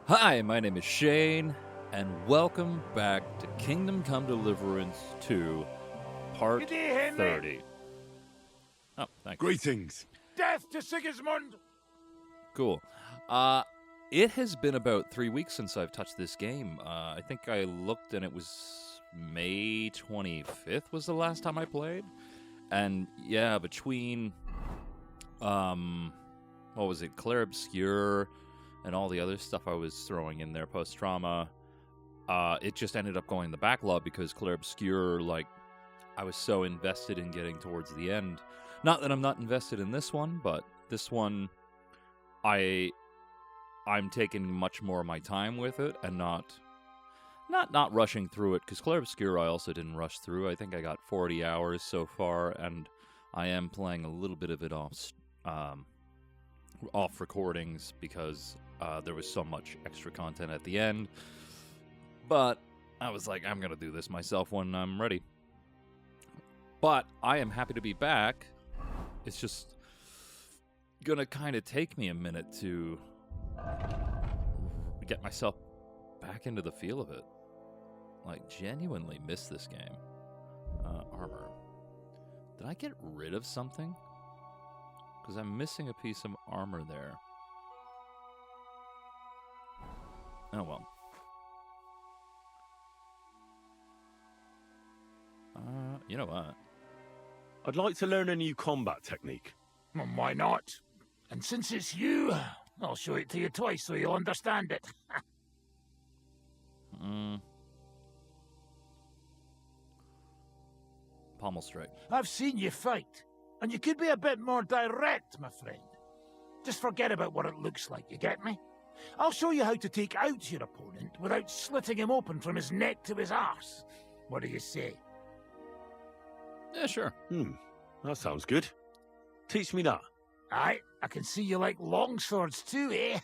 Hi, my name is Shane, and welcome back to Kingdom Come Deliverance 2, Part Good day, Henry. 30. Oh, thanks. Greetings. Death to Sigismund! Cool. It has been about 3 weeks since I've touched this game. I think I looked and it was May 25th was the last time I played. And yeah, between, what was it, Claire Obscure and all the other stuff I was throwing in there post-trauma, it just ended up going in the backlog because Claire Obscure, I was so invested in getting towards the end. Not that I'm not invested in this one, but this one, I'm taking much more of my time with it and not rushing through it, because Claire Obscure I also didn't rush through. I think I got 40 hours so far, and I am playing a little bit of it off recordings because there was so much extra content at the end. But I was like, I'm going to do this myself when I'm ready. But I am happy to be back. It's just going to kind of take me a minute to get myself back into the feel of it. Genuinely miss this game. Armor. Did I get rid of something? Because I'm missing a piece of armor there. Oh well. You know what? I'd like to learn a new combat technique. Well, why not? And since it's you, I'll show it to you twice so you'll understand it. Pommel strike. I've seen you fight, and you could be a bit more direct, my friend. Just forget about what it looks like, you get me? I'll show you how to take out your opponent without slitting him open from his neck to his arse. What do you say? Yeah, sure. That sounds good. Teach me that. Aye, I can see you like longswords too, eh?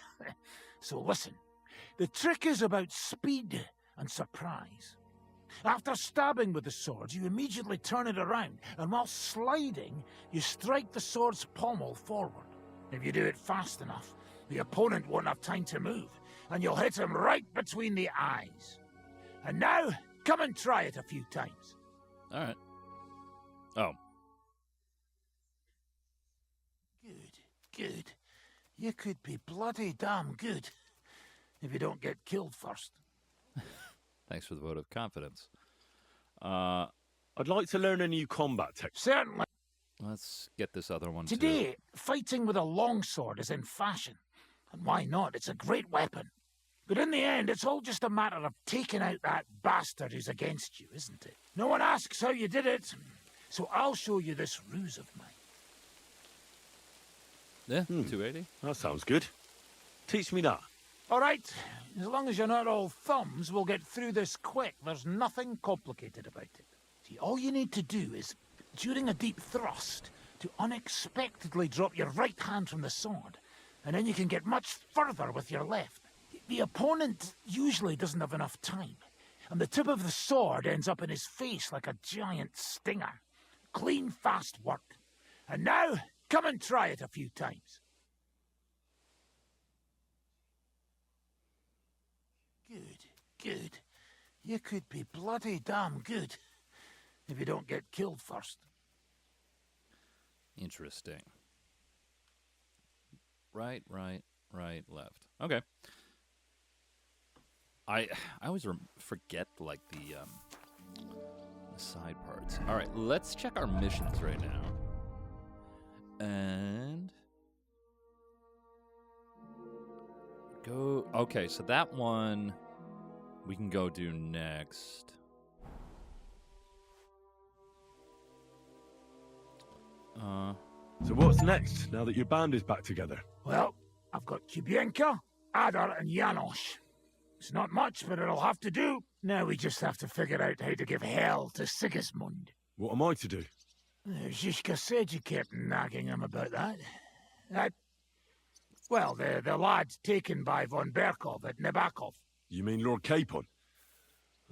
So listen, the trick is about speed and surprise. After stabbing with the sword, you immediately turn it around, and while sliding, you strike the sword's pommel forward. If you do it fast enough, the opponent won't have time to move, and you'll hit him right between the eyes. And now, come and try it a few times. All right. Oh. Good. You could be bloody damn good if you don't get killed first. Thanks for the vote of confidence. I'd like to learn a new combat technique. Certainly. Let's get this other one too. Today, fighting with a longsword is in fashion. And why not? It's a great weapon. But in the end, it's all just a matter of taking out that bastard who's against you, isn't it? No one asks how you did it, so I'll show you this ruse of mine. Yeah, 280. That sounds good. Teach me that. All right, as long as you're not all thumbs, we'll get through this quick. There's nothing complicated about it. See, all you need to do is, during a deep thrust, to unexpectedly drop your right hand from the sword, and then you can get much further with your left. The opponent usually doesn't have enough time, and the tip of the sword ends up in his face like a giant stinger. Clean, fast work. And now, come and try it a few times. Good. You could be bloody damn good if you don't get killed first. Interesting. Right, left. Okay. I always forget the side parts. All right, let's check our missions right now. And go. Okay, so that one we can go do next. So what's next, now that your band is back together? Well, I've got Kubienka, Adar, and Janosch. It's not much, but it'll have to do. Now we just have to figure out how to give hell to Sigismund. What am I to do? Zizka said you kept nagging him about that. Well, the lad taken by von Berkov at Nebakov. You mean Lord Capon?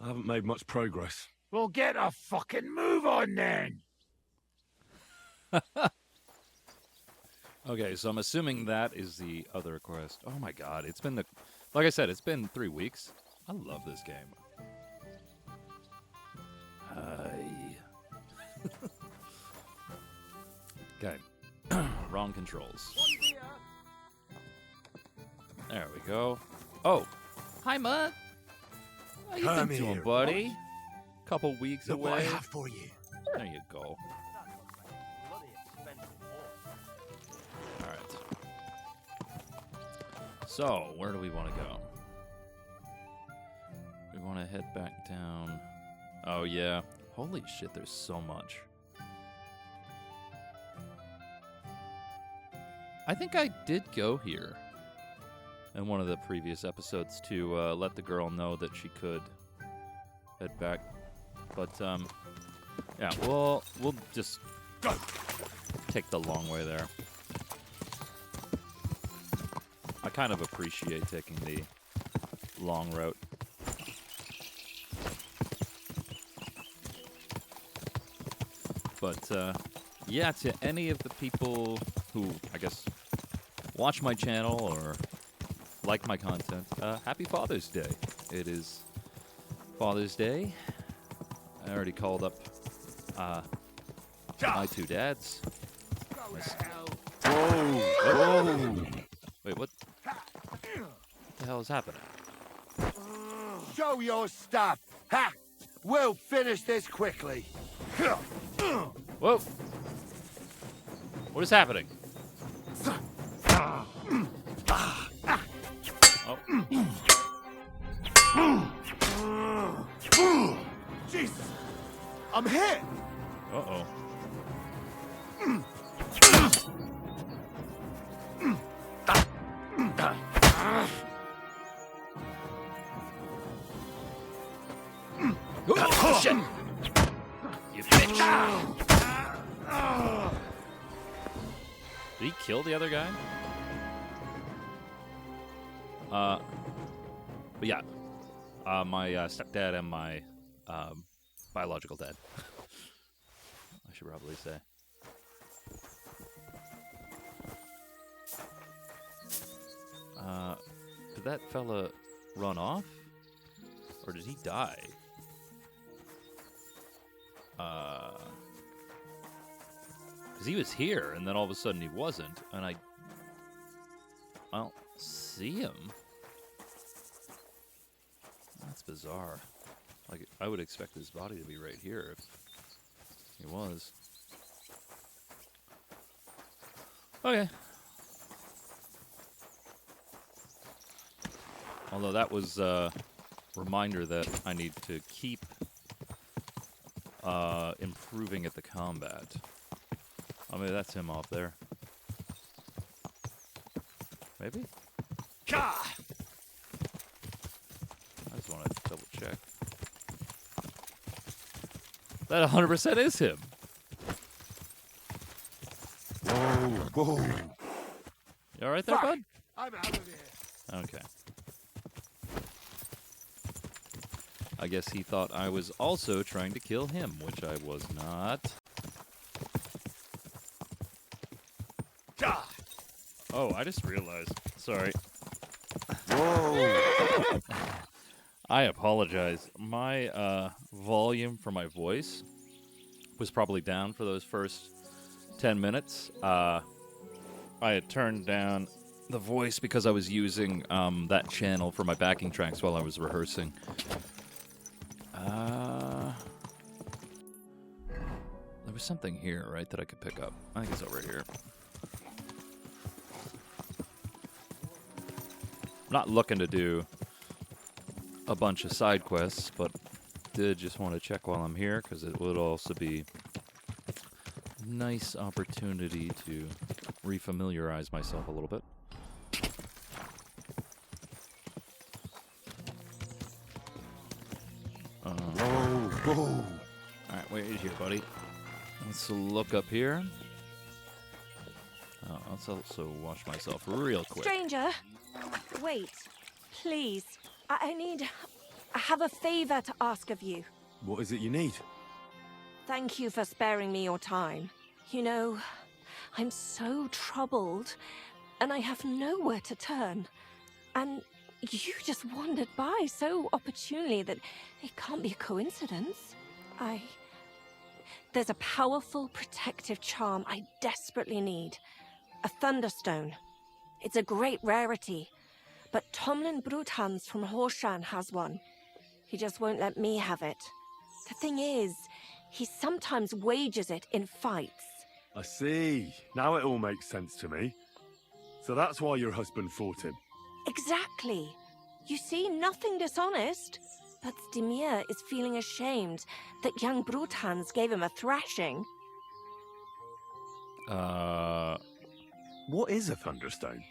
I haven't made much progress. Well, get a fucking move on then! Okay, so I'm assuming that is the other quest. Oh my god, it's been the Like I said, it's been 3 weeks. I love this game. Hi. Okay. Wrong controls. There we go. Oh. Hi, Mutt. How you Come been doing, here, buddy? Couple weeks Look what I away. have for you. There you go. Alright. So, where do we want to go? We want to head back down. Oh, yeah. Holy shit, there's so much. I think I did go here in one of the previous episodes to let the girl know that she could head back. But, yeah, we'll just take the long way there. I kind of appreciate taking the long route. But, yeah, to any of the people who, I guess, watch my channel or like my content, happy Father's Day. It is Father's Day. I already called up my two dads. Whoa! Whoa! Wait, what the hell is happening? Show your stuff! Ha! We'll finish this quickly. Whoa! What is happening? Oh. Jesus! I'm hit! Uh-oh. Oh, shit! You bitch! Did he kill the other guy? But yeah. My stepdad and my biological dad. I should probably say. Did that fella run off? Or did he die? Because he was here, and then all of a sudden he wasn't, and I don't see him. That's bizarre. Like, I would expect his body to be right here if he was. Okay. Although that was a reminder that I need to keep improving at the combat. Oh, maybe that's him off there. Maybe? I just want to double check. That 100% is him. Whoa. You alright there, bud? I'm out of here. Okay. I guess he thought I was also trying to kill him, which I was not. Oh, I just realized. Sorry. Whoa. I apologize. My volume for my voice was probably down for those first 10 minutes. I had turned down the voice because I was using that channel for my backing tracks while I was rehearsing. There was something here, right, that I could pick up. I think it's over here. I'm not looking to do a bunch of side quests, but did just want to check while I'm here, because it would also be a nice opportunity to refamiliarize myself a little bit. Whoa. Alright, wait here, buddy. Let's look up here. Oh, let's also wash myself real quick. Stranger, wait, please. I have a favor to ask of you. What is it you need? Thank you for sparing me your time. You know, I'm so troubled, and I have nowhere to turn. And You just wandered by so opportunely that it can't be a coincidence. There's a powerful protective charm I desperately need. A Thunderstone. It's a great rarity, but Tomlin Bruthans from Horshan has one. He just won't let me have it. The thing is, he sometimes wages it in fights. I see. Now it all makes sense to me. So that's why your husband fought him. Exactly. You see, nothing dishonest. But Stimir is feeling ashamed that young Bruthans gave him a thrashing. What is a Thunderstone?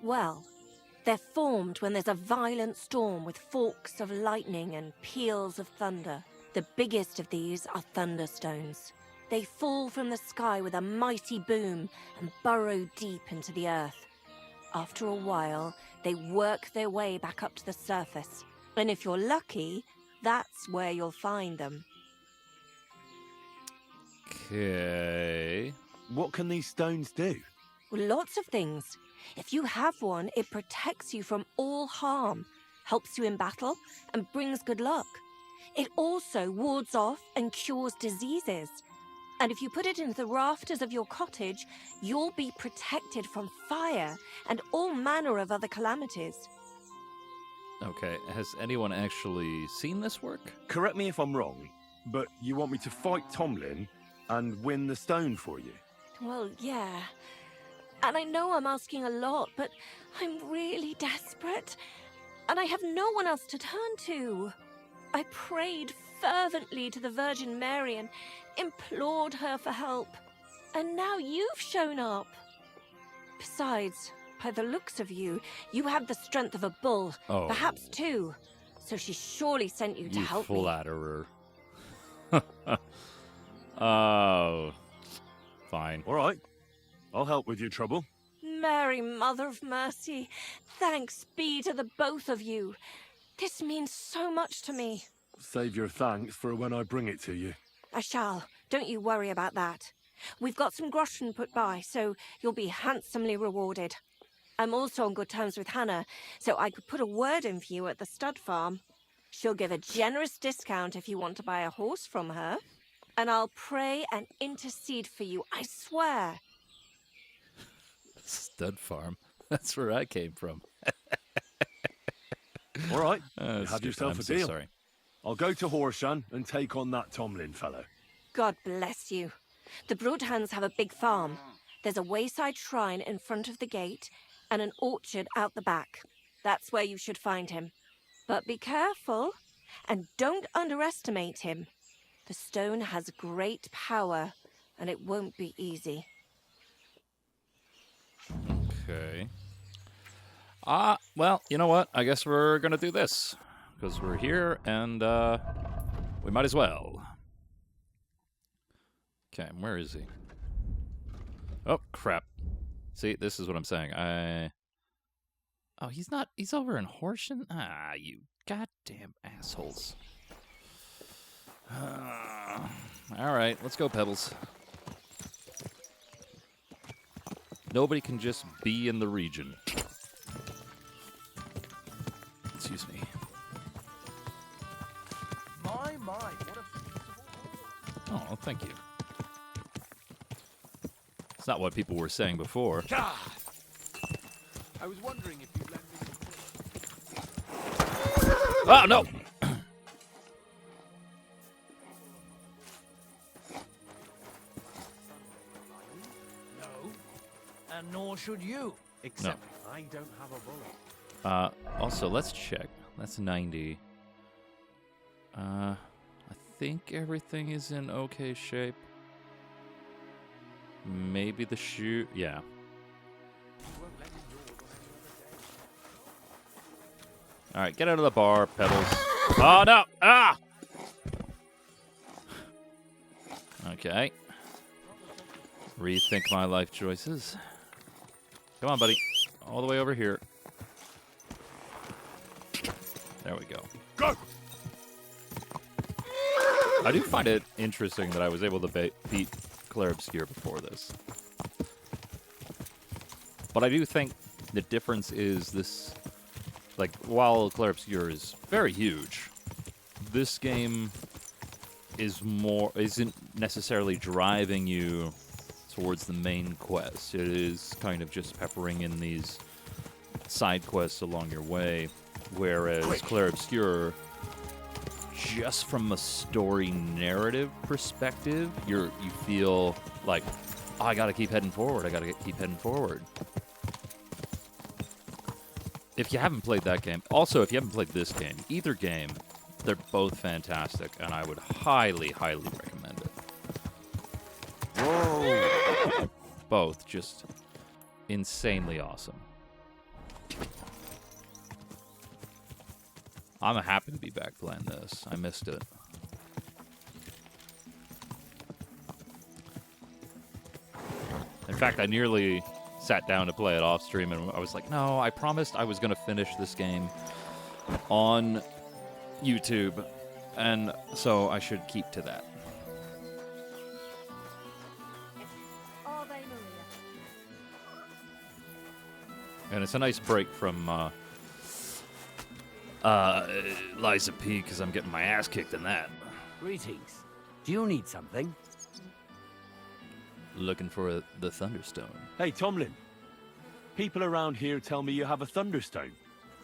Well, they're formed when there's a violent storm with forks of lightning and peals of thunder. The biggest of these are Thunderstones. They fall from the sky with a mighty boom and burrow deep into the earth. After a while, they work their way back up to the surface. And if you're lucky, that's where you'll find them. Okay. What can these stones do? Well, lots of things. If you have one, it protects you from all harm, helps you in battle, and brings good luck. It also wards off and cures diseases. And if you put it into the rafters of your cottage, you'll be protected from fire and all manner of other calamities. Okay, has anyone actually seen this work? Correct me if I'm wrong, but you want me to fight Tomlin and win the stone for you? Well, yeah. And I know I'm asking a lot, but I'm really desperate. And I have no one else to turn to. I prayed fervently to the Virgin Mary and implored her for help. And now you've shown up. Besides, by the looks of you, you have the strength of a bull, perhaps two. So she surely sent you to help me. You flatterer. Oh, fine. All right. I'll help with your trouble. Mary, Mother of Mercy, thanks be to the both of you. This means so much to me. Save your thanks for when I bring it to you. I shall. Don't you worry about that. We've got some groschen put by, so you'll be handsomely rewarded. I'm also on good terms with Hannah, so I could put a word in for you at the stud farm. She'll give a generous discount if you want to buy a horse from her. And I'll pray and intercede for you, I swear. Stud farm. That's where I came from. All right. Have yourself I'm a so deal. sorry. I'll go to Horshan and take on that Tomlin fellow. God bless you. The Bruthans have a big farm. There's a wayside shrine in front of the gate and an orchard out the back. That's where you should find him. But be careful and don't underestimate him. The stone has great power and it won't be easy. Okay. Well, you know what? I guess we're gonna do this. Because we're here, and, we might as well. Okay, where is he? Oh, crap. See, this is what I'm saying. Oh, he's not... He's over in Horshan? Ah, you goddamn assholes. Alright, let's go, Pebbles. Nobody can just be in the region. Excuse me. My, what a beautiful... Oh, thank you. It's not what people were saying before. God! I was wondering if you'd let me... Oh, no! No. And nor should you. Except I don't have a bullet. Also, let's check. That's 90. I think everything is in okay shape. Maybe the shoe... Yeah. Alright, get out of the bar, Pebbles. Oh, no! Ah! Okay. Rethink my life choices. Come on, buddy. All the way over here. There we go. Go! I do find it interesting that I was able to beat Claire Obscure before this. But I do think the difference is this Like, while Clair Obscur is very huge, this game isn't necessarily driving you towards the main quest. It is kind of just peppering in these side quests along your way, whereas Clair Obscur, just from a story narrative perspective, you feel like, oh, I gotta keep heading forward. I gotta keep heading forward. If you haven't played that game, also if you haven't played this game, either game, they're both fantastic, and I would highly, highly recommend it. Whoa! Both just insanely awesome. I'm happy to be back playing this. I missed it. In fact, I nearly sat down to play it off stream, and I was like, no, I promised I was going to finish this game on YouTube, and so I should keep to that. And it's a nice break from Liza P, because I'm getting my ass kicked in that. Greetings. Do you need something? Looking for the Thunderstone. Hey, Tomlin. People around here tell me you have a Thunderstone.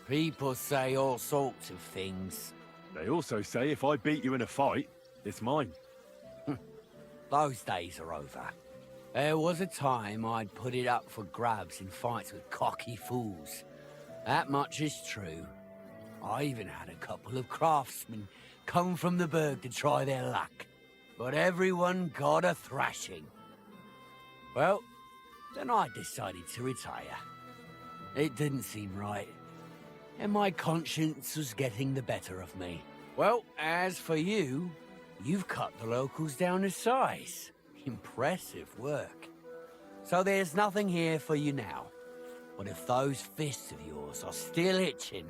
People say all sorts of things. They also say if I beat you in a fight, it's mine. Those days are over. There was a time I'd put it up for grabs in fights with cocky fools. That much is true. I even had a couple of craftsmen come from the burg to try their luck. But everyone got a thrashing. Well, then I decided to retire. It didn't seem right, and my conscience was getting the better of me. Well, as for you, you've cut the locals down to size. Impressive work. So there's nothing here for you now. But if those fists of yours are still itching,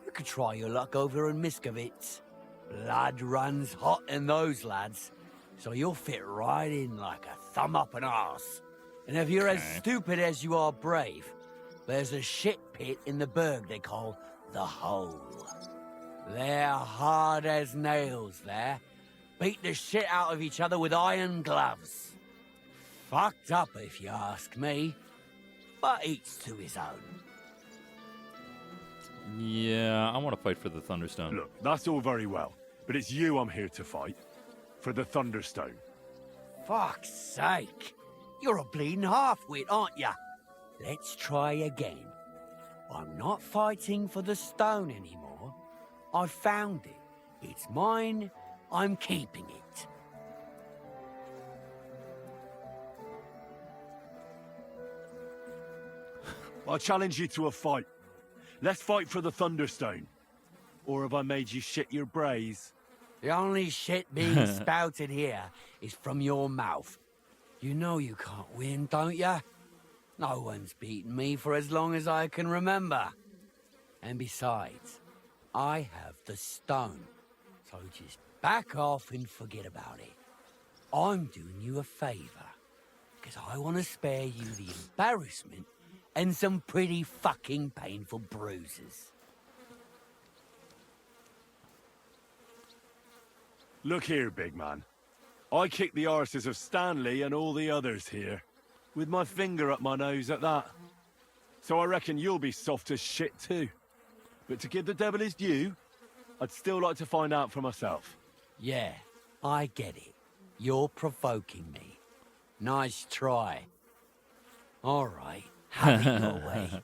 you could try your luck over in Miskovitz. Blood runs hot in those lads, so you'll fit right in like a thumb up an arse. And if you're as stupid as you are brave, there's a shit pit in the burg they call the Hole. They're hard as nails there. Beat the shit out of each other with iron gloves. Fucked up if you ask me, but each to his own. Yeah, I want to fight for the Thunderstone. Look, that's all very well, but it's you I'm here to fight. For the Thunderstone. Fuck's sake. You're a bleeding half-wit, aren't ya? Let's try again. I'm not fighting for the stone anymore. I found it. It's mine. I'm keeping it. I challenge you to a fight. Let's fight for the Thunderstone. Or have I made you shit your brays? The only shit being spouted here is from your mouth. You know you can't win, don't ya? No one's beaten me for as long as I can remember. And besides, I have the stone. So just back off and forget about it. I'm doing you a favor. Because I want to spare you the embarrassment and some pretty fucking painful bruises. Look here, big man. I kicked the arses of Stanley and all the others here. With my finger up my nose at that. So I reckon you'll be soft as shit too. But to give the devil his due, I'd still like to find out for myself. Yeah, I get it. You're provoking me. Nice try. All right, have it your way.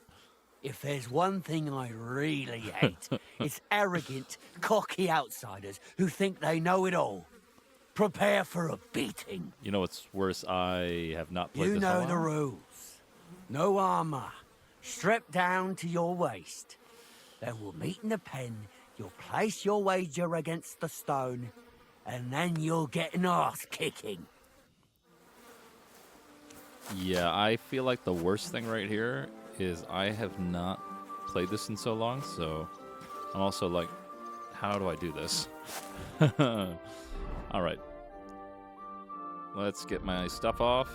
If there's one thing I really hate, it's arrogant, cocky outsiders who think they know it all. Prepare for a beating. You know what's worse? I have not played You this know in a the while. rules. No armor. Stripped down to your waist. Then we'll meet in the pen. You'll place your wager against the stone, and then you'll get an arse kicking. Yeah, I feel like the worst thing right here is I have not played this in so long, so I'm also like, how do I do this? All right. Let's get my stuff off.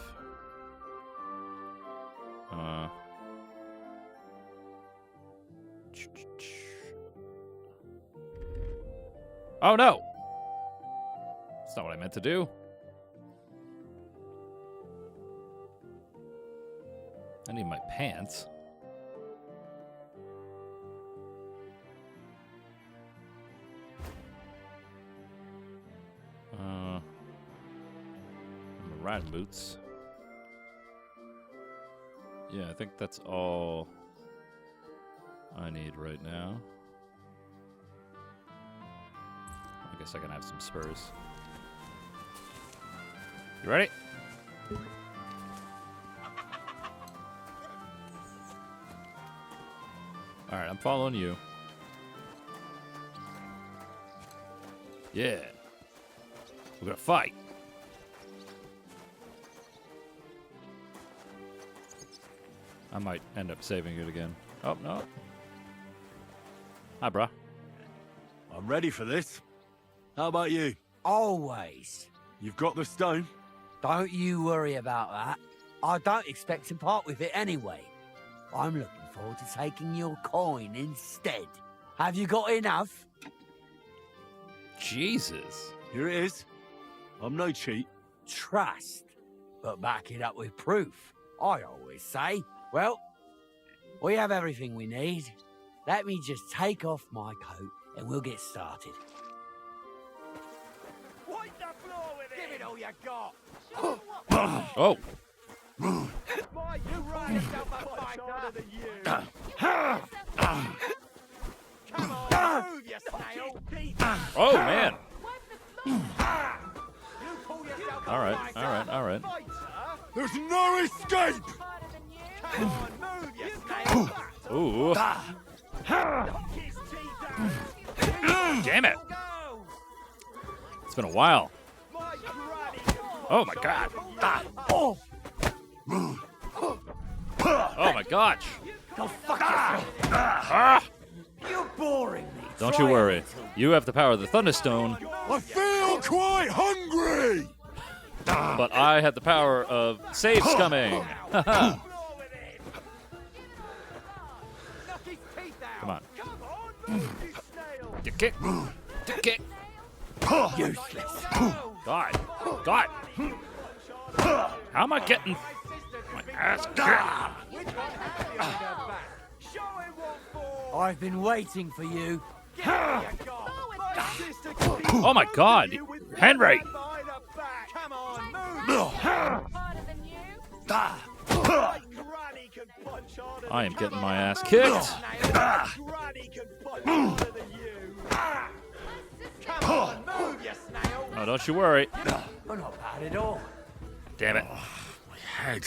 Oh, no! That's not what I meant to do. I need my pants. My riding boots. Yeah, I think that's all I need right now. I guess I can have some spurs. You ready? Alright, I'm following you. Yeah. We're gonna fight. I might end up saving it again. Oh, no. Hi, brah. I'm ready for this. How about you? Always. You've got the stone? Don't you worry about that. I don't expect to part with it anyway. I'm looking forward to taking your coin instead. Have you got enough? Jesus. Here it is. I'm no cheat. Trust, but back it up with proof. I always say. Well, we have everything we need. Let me just take off my coat and we'll get started. Wipe the floor with it! Give it all you got! Oh. Why, you run yourself a fighter! Come on, move, you snail! Oh, man. You call yourself All right, all right, all right. There's no escape! Come on, move, you snail! Ooh. Knock his teeth out! Damn it. Go! It's been a while. My granny! Oh, my God. Oh, my gosh. Go fuck yourself. Ah. You're boring me. Don't you worry. You have the power of the Thunderstone, I feel quite hungry! but I have the power of save scumming. Come Knock his teeth out! on. Come on, move, you snail! You kick. You kick. Useless. God. God. How am I getting my ass kicked? Show him what for! I've been waiting for you. Give it all you got! My sister can be Oh, my God. you with Henry. behind her back. Come on, move! My granny can punch harder I than am getting you. my ass Move, kicked. you snail. My granny can punch harder than you. Come on, move, you snail! Oh, don't you worry. You're not bad at all. Damn it. My head.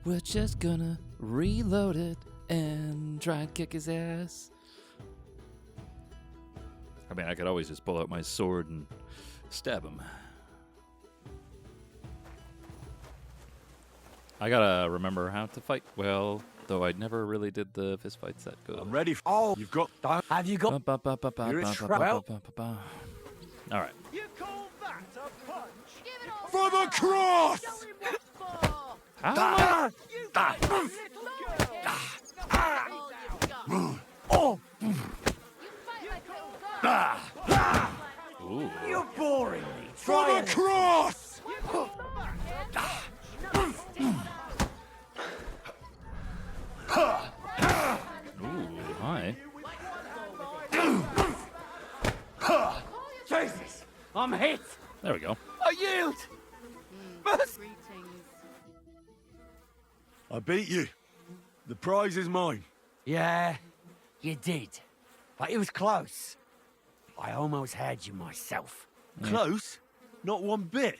We're just gonna reload it and try and kick his ass. I mean, I could always just pull out my sword and stab him. I gotta remember how to fight well, though I never really did the fist fights that good. I'm ready. Oh, You've got. have you got? You're a trap. All right. You call that a punch? For the cross! Show him what for! How? You little girl! Oh, Ooh. you're boring me. For Try the it. cross! Ooh, hi. Jesus, I'm hit. There we go. I yield. I beat you. The prize is mine. Yeah, you did, but it was close. I almost had you myself. Close? Not one bit.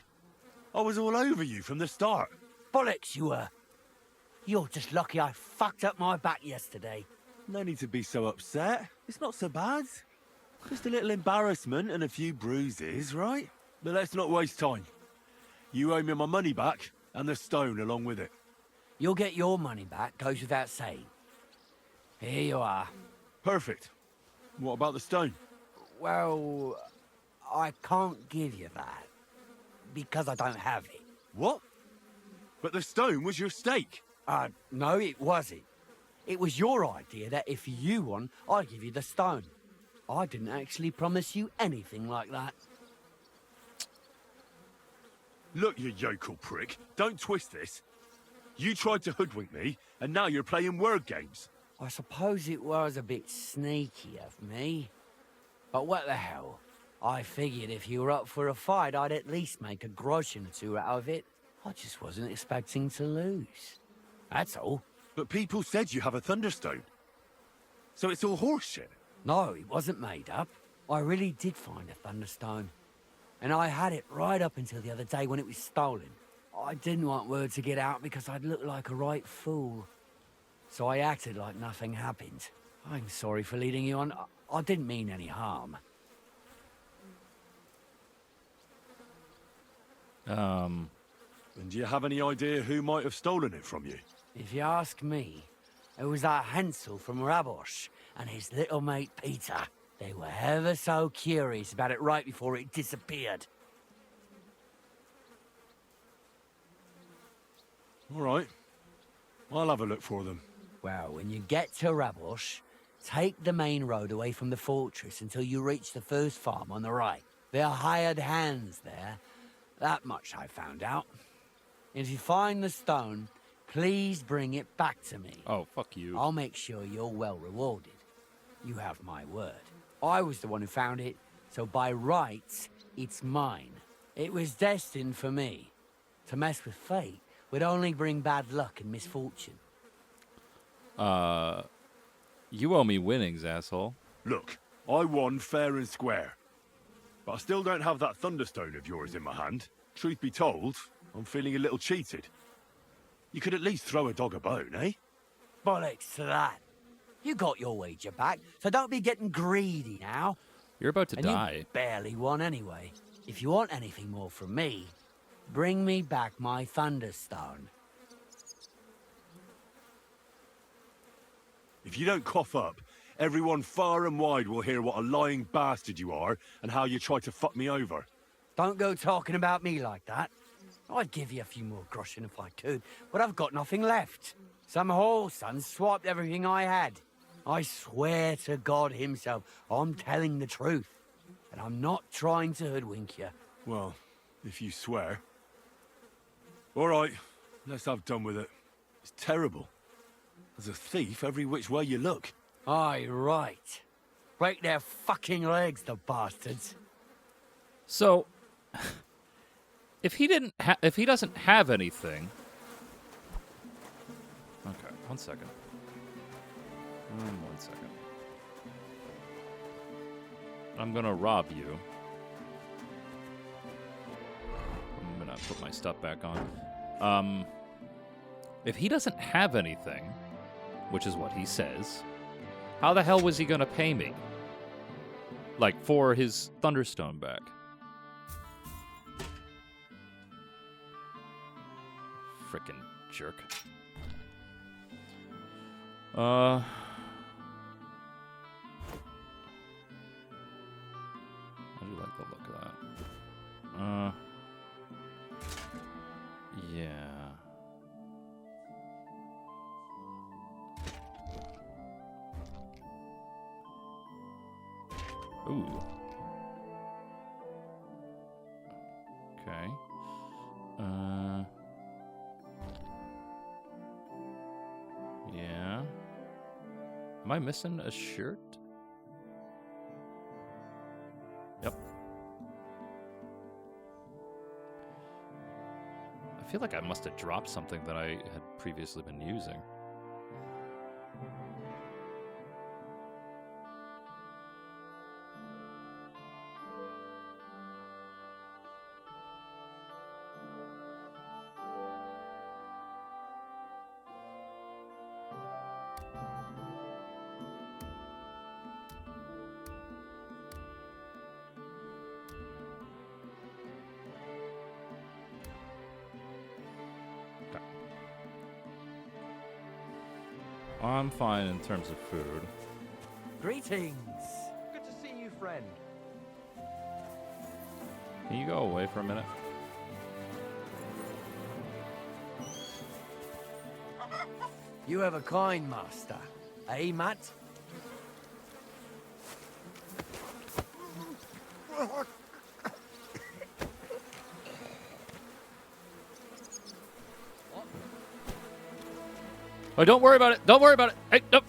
I was all over you from the start. Bollocks, you were. You're just lucky I fucked up my back yesterday. No need to be so upset. It's not so bad. Just a little embarrassment and a few bruises, right? But let's not waste time. You owe me my money back and the stone along with it. You'll get your money back, goes without saying. Here you are. Perfect. What about the stone? Well, I can't give you that because I don't have it. What? But the stone was your stake. No, it wasn't. It was your idea that if you won, I'd give you the stone. I didn't actually promise you anything like that. Look, you yokel prick. Don't twist this. You tried to hoodwink me, and now you're playing word games. I suppose it was a bit sneaky of me. But what the hell? I figured if you were up for a fight, I'd at least make a groschen or two out of it. I just wasn't expecting to lose. That's all. But people said you have a thunderstone. So it's all horseshit. No, it wasn't made up. I really did find a thunderstone. And I had it right up until the other day when it was stolen. I didn't want word to get out because I'd look like a right fool. So I acted like nothing happened. I'm sorry for leading you on. I didn't mean any harm. And do you have any idea who might have stolen it from you? If you ask me, it was that Hansel from Rabosh and his little mate Peter. They were ever so curious about it right before it disappeared. All right. I'll have a look for them. Well, when you get to Rabosh, take the main road away from the fortress until you reach the first farm on the right. There are hired hands there. That much I found out. If you find the stone, please bring it back to me. Oh, fuck you. I'll make sure you're well rewarded. You have my word. I was the one who found it, so by rights, it's mine. It was destined for me. To mess with fate would only bring bad luck and misfortune. You owe me winnings, asshole. Look, I won fair and square. But I still don't have that thunderstone of yours in my hand. Truth be told, I'm feeling a little cheated. You could at least throw a dog a bone, eh? Bollocks to that. You got your wager back, so don't be getting greedy now. You're about to And die. you barely won anyway. If you want anything more from me, bring me back my thunderstone. If you don't cough up, everyone far and wide will hear what a lying bastard you are and how you tried to fuck me over. Don't go talking about me like that. I'd give you a few more groschen if I could, but I've got nothing left. Some whoreson swiped everything I had. I swear to God himself, I'm telling the truth. And I'm not trying to hoodwink you. Well, if you swear. All right, let's have done with it. It's terrible. There's a thief every which way you look. Aye, right. Break their fucking legs, the bastards. So, if he doesn't have anything. Okay, 1 second. 1 second. I'm gonna rob you. I'm gonna put my stuff back on. If he doesn't have anything, which is what he says, how the hell was he gonna pay me? Like, for his Thunderstone back? Frickin' jerk. I do like the look of that. Yeah. Ooh. Okay. Yeah. Am I missing a shirt? Yep. I feel like I must have dropped something that I had previously been using. I'm fine in terms of food. Greetings. Good to see you, friend. Can you go away for a minute? You have a kind master, eh, Matt? Oh, don't worry about it. Don't worry about it. Hey, nope.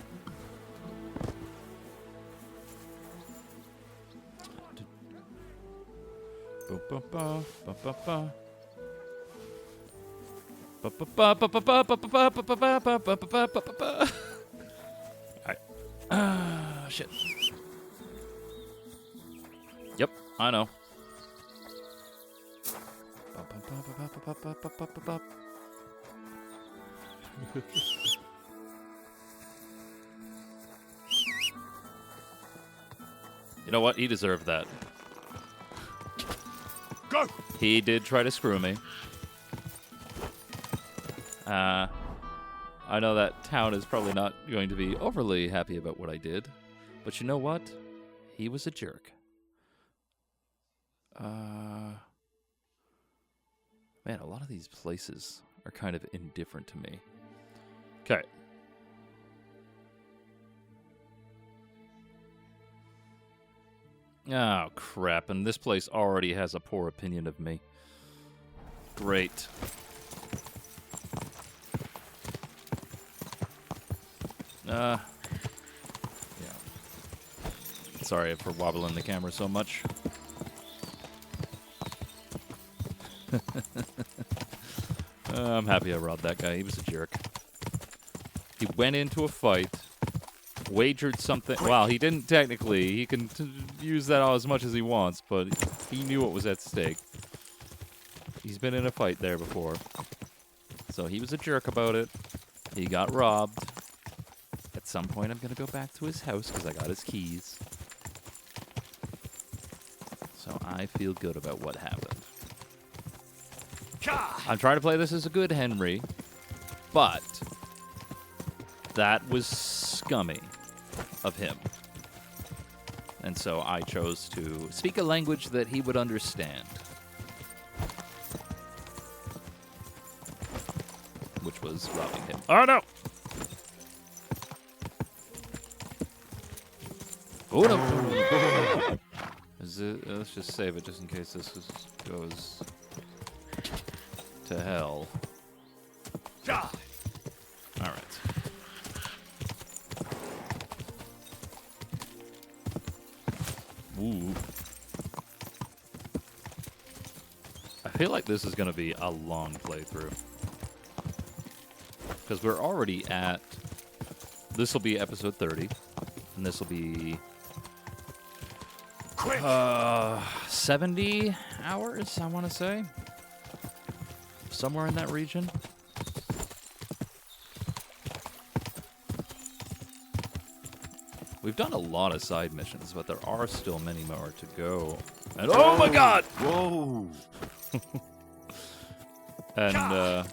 Alright. Shit. Yep, I know. You know what? He deserved that. Go! He did try to screw me. I know that town is probably not going to be overly happy about what I did. But you know what? He was a jerk. Man, a lot of these places are kind of indifferent to me. Okay. Oh, crap. And this place already has a poor opinion of me. Great. Yeah. Sorry for wobbling the camera so much. I'm happy I robbed that guy. He was a jerk. He went into a fight, wagered something. Well, he didn't technically. He can use that as much as he wants, but he knew what was at stake. He's been in a fight there before. So he was a jerk about it. He got robbed. At some point, I'm going to go back to his house because I got his keys. So I feel good about what happened. I'm trying to play this as a good Henry, but that was scummy of him. And so I chose to speak a language that he would understand. Which was robbing him. Oh, no! Oh, no! Let's just save it just in case this goes to hell. All right. Ooh. I feel like this is going to be a long playthrough. Because we're already at... This will be episode 30. And this will be... 70 hours, I want to say. Somewhere in that region. We've done a lot of side missions, but there are still many more to go. And oh my god! Whoa! And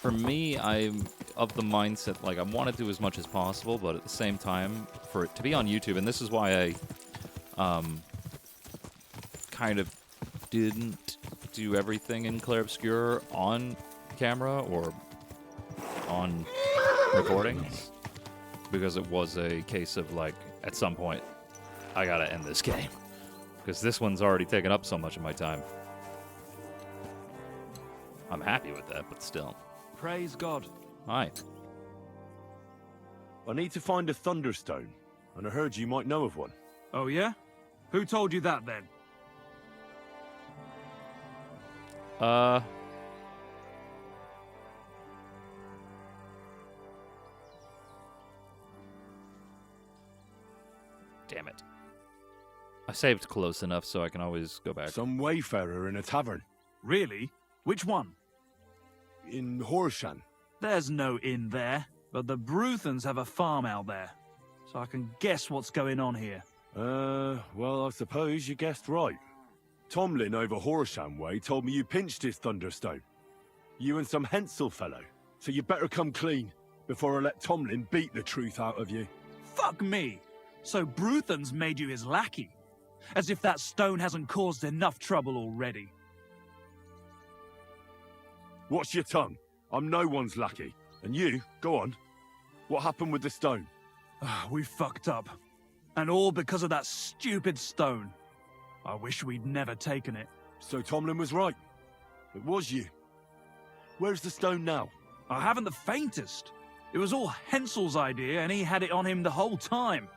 for me, I'm of the mindset, like, I want to do as much as possible, but at the same time, for it to be on YouTube, and this is why I kind of didn't do everything in Clair Obscur on camera or on recordings, because it was a case of, like, at some point, I gotta end this game, because this one's already taken up so much of my time. I'm happy with that, but still. Praise God. Hi. I need to find a Thunderstone, and I heard you might know of one. Oh, yeah? Who told you that, then? Damn it. I saved close enough so I can always go back. Some wayfarer in a tavern. Really? Which one? In Horshan. There's no inn there, but the Bruthans have a farm out there. So I can guess what's going on here. Well, I suppose you guessed right. Tomlin over Horsham way told me you pinched his Thunderstone. You and some Hensel fellow. So you better come clean before I let Tomlin beat the truth out of you. Fuck me! So Bruthans made you his lackey? As if that stone hasn't caused enough trouble already. Watch your tongue. I'm no one's lackey. And you, go on. What happened with the stone? We fucked up. And all because of that stupid stone. I wish we'd never taken it. So Tomlin was right. It was you. Where's the stone now? I haven't the faintest. It was all Hensel's idea, and he had it on him the whole time.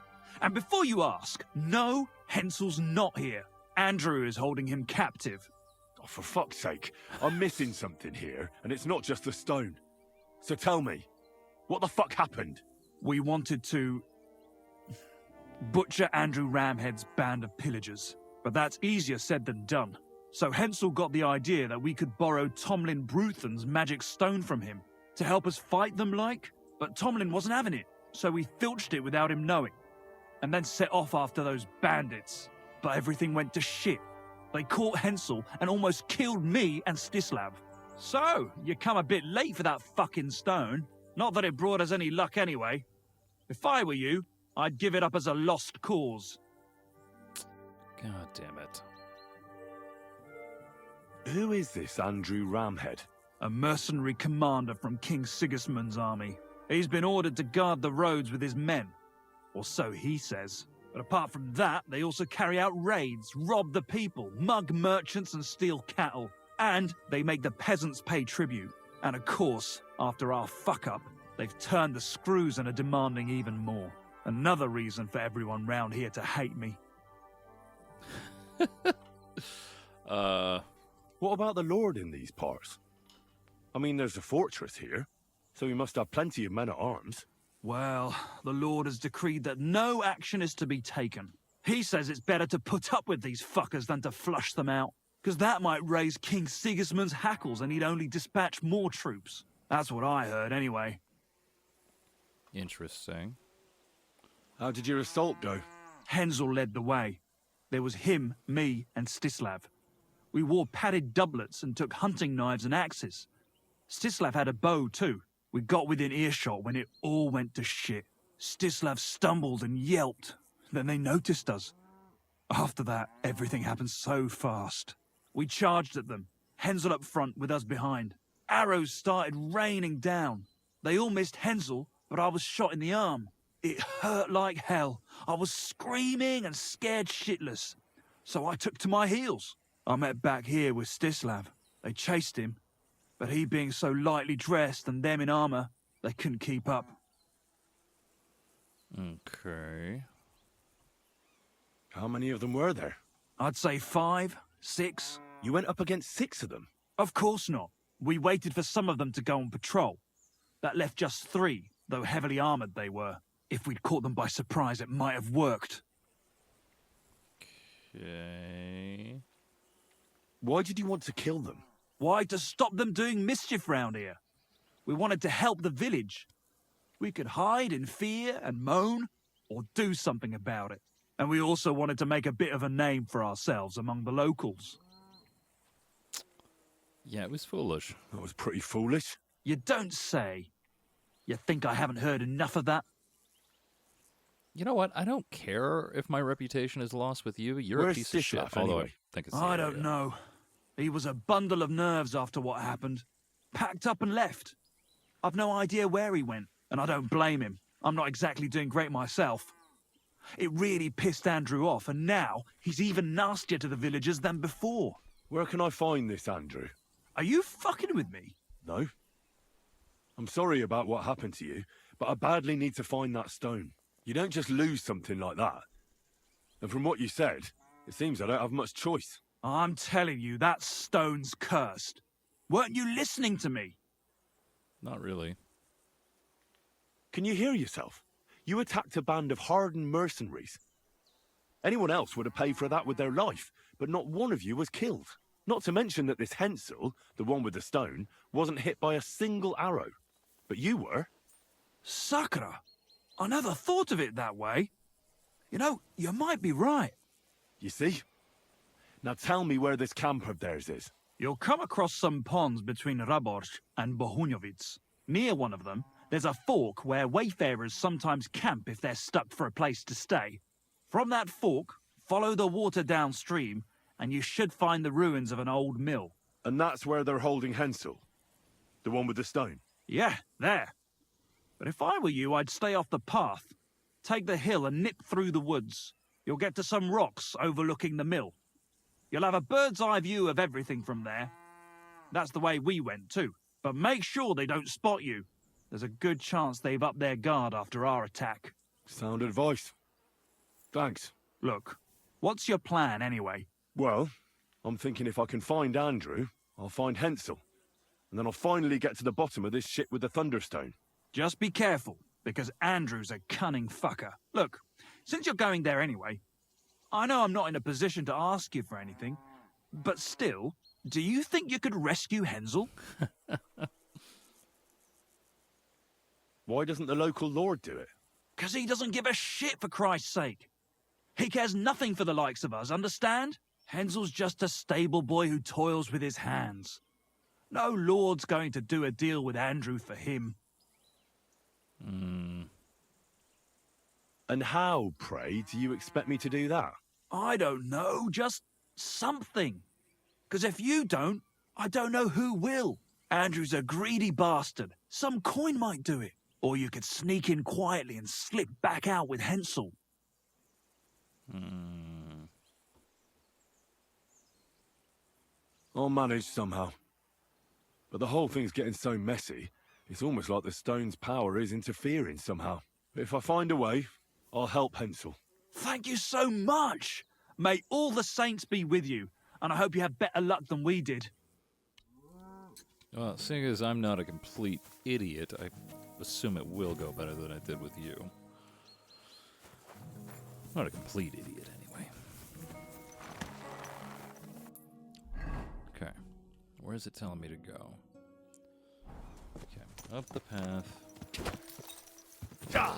And before you ask, no, Hensel's not here. Andrew is holding him captive. Oh, for fuck's sake. I'm missing something here, and it's not just the stone. So tell me, what the fuck happened? We wanted to butcher Andrew Ramhead's band of pillagers, but that's easier said than done. So Hensel got the idea that we could borrow Tomlin Bruthen's magic stone from him to help us fight them like, but Tomlin wasn't having it, so we filched it without him knowing, and then set off after those bandits. But everything went to shit. They caught Hensel and almost killed me and Stislav. So, you come a bit late for that fucking stone. Not that it brought us any luck anyway. If I were you, I'd give it up as a lost cause. God damn it. Who is this Andrew Ramhead? A mercenary commander from King Sigismund's army. He's been ordered to guard the roads with his men. Or so he says. But apart from that, they also carry out raids, rob the people, mug merchants and steal cattle. And they make the peasants pay tribute. And of course, after our fuck-up, they've turned the screws and are demanding even more. Another reason for everyone round here to hate me. What about the Lord in these parts? I mean, there's a fortress here, so he must have plenty of men-at-arms. Well, the Lord has decreed that no action is to be taken. He says it's better to put up with these fuckers than to flush them out, because that might raise King Sigismund's hackles and he'd only dispatch more troops. That's what I heard, anyway. Interesting. How did your assault go? Hensel led the way. There was him, me, and Stislav. We wore padded doublets and took hunting knives and axes. Stislav had a bow, too. We got within earshot when it all went to shit. Stislav stumbled and yelped. Then they noticed us. After that, everything happened so fast. We charged at them, Hensel up front with us behind. Arrows started raining down. They all missed Hensel, but I was shot in the arm. It hurt like hell. I was screaming and scared shitless. So I took to my heels. I met back here with Stislav. They chased him, but he being so lightly dressed and them in armor, they couldn't keep up. Okay. How many of them were there? I'd say 5, 6. You went up against 6 of them? Of course not. We waited for some of them to go on patrol. That left just 3, though heavily armored they were. If we'd caught them by surprise, it might have worked. Okay. Why did you want to kill them? Why? To stop them doing mischief round here. We wanted to help the village. We could hide in fear and moan, or do something about it. And we also wanted to make a bit of a name for ourselves among the locals. Yeah, it was foolish. That was pretty foolish. You don't say. You think I haven't heard enough of that? You know what? I don't care if my reputation is lost with you. You're Where's a piece of shit. Stislav, Although anyway? I think it's I don't know. He was a bundle of nerves after what happened. Packed up and left. I've no idea where he went, and I don't blame him. I'm not exactly doing great myself. It really pissed Andrew off, and now he's even nastier to the villagers than before. Where can I find this Andrew? Are you fucking with me? No. I'm sorry about what happened to you, but I badly need to find that stone. You don't just lose something like that. And from what you said, it seems I don't have much choice. I'm telling you, that stone's cursed. Weren't you listening to me? Not really. Can you hear yourself? You attacked a band of hardened mercenaries. Anyone else would have paid for that with their life, but not one of you was killed. Not to mention that this Hensel, the one with the stone, wasn't hit by a single arrow. But you were. Sakura, I never thought of it that way. You know, you might be right. You see? Now tell me where this camp of theirs is. You'll come across some ponds between Raborj and Bohunjovic. Near one of them, there's a fork where wayfarers sometimes camp if they're stuck for a place to stay. From that fork, follow the water downstream, and you should find the ruins of an old mill. And that's where they're holding Hensel. The one with the stone? Yeah, there. But if I were you, I'd stay off the path. Take the hill and nip through the woods. You'll get to some rocks overlooking the mill. You'll have a bird's eye view of everything from there. That's the way we went too. But make sure they don't spot you. There's a good chance they've upped their guard after our attack. Sound advice. Thanks. Look, what's your plan anyway? Well, I'm thinking if I can find Andrew, I'll find Hensel. And then I'll finally get to the bottom of this shit with the Thunderstone. Just be careful, because Andrew's a cunning fucker. Look, since you're going there anyway, I know I'm not in a position to ask you for anything, but still, do you think you could rescue Hensel? Why doesn't the local lord do it? 'Cause he doesn't give a shit, for Christ's sake. He cares nothing for the likes of us, understand? Hensel's just a stable boy who toils with his hands. No lord's going to do a deal with Andrew for him. And how, pray, do you expect me to do that? I don't know, just something. 'Cause if you don't, I don't know who will. Andrew's a greedy bastard. Some coin might do it. Or you could sneak in quietly and slip back out with Hensel. I'll manage somehow. But the whole thing's getting so messy, it's almost like the stone's power is interfering somehow. If I find a way, I'll help Hensel. Thank you so much. May all the saints be with you, and I hope you have better luck than we did. Well, seeing as I'm not a complete idiot, I assume it will go better than it did with you. Not a complete idiot, anyway. Okay. Where is it telling me to go? Okay. Up the path.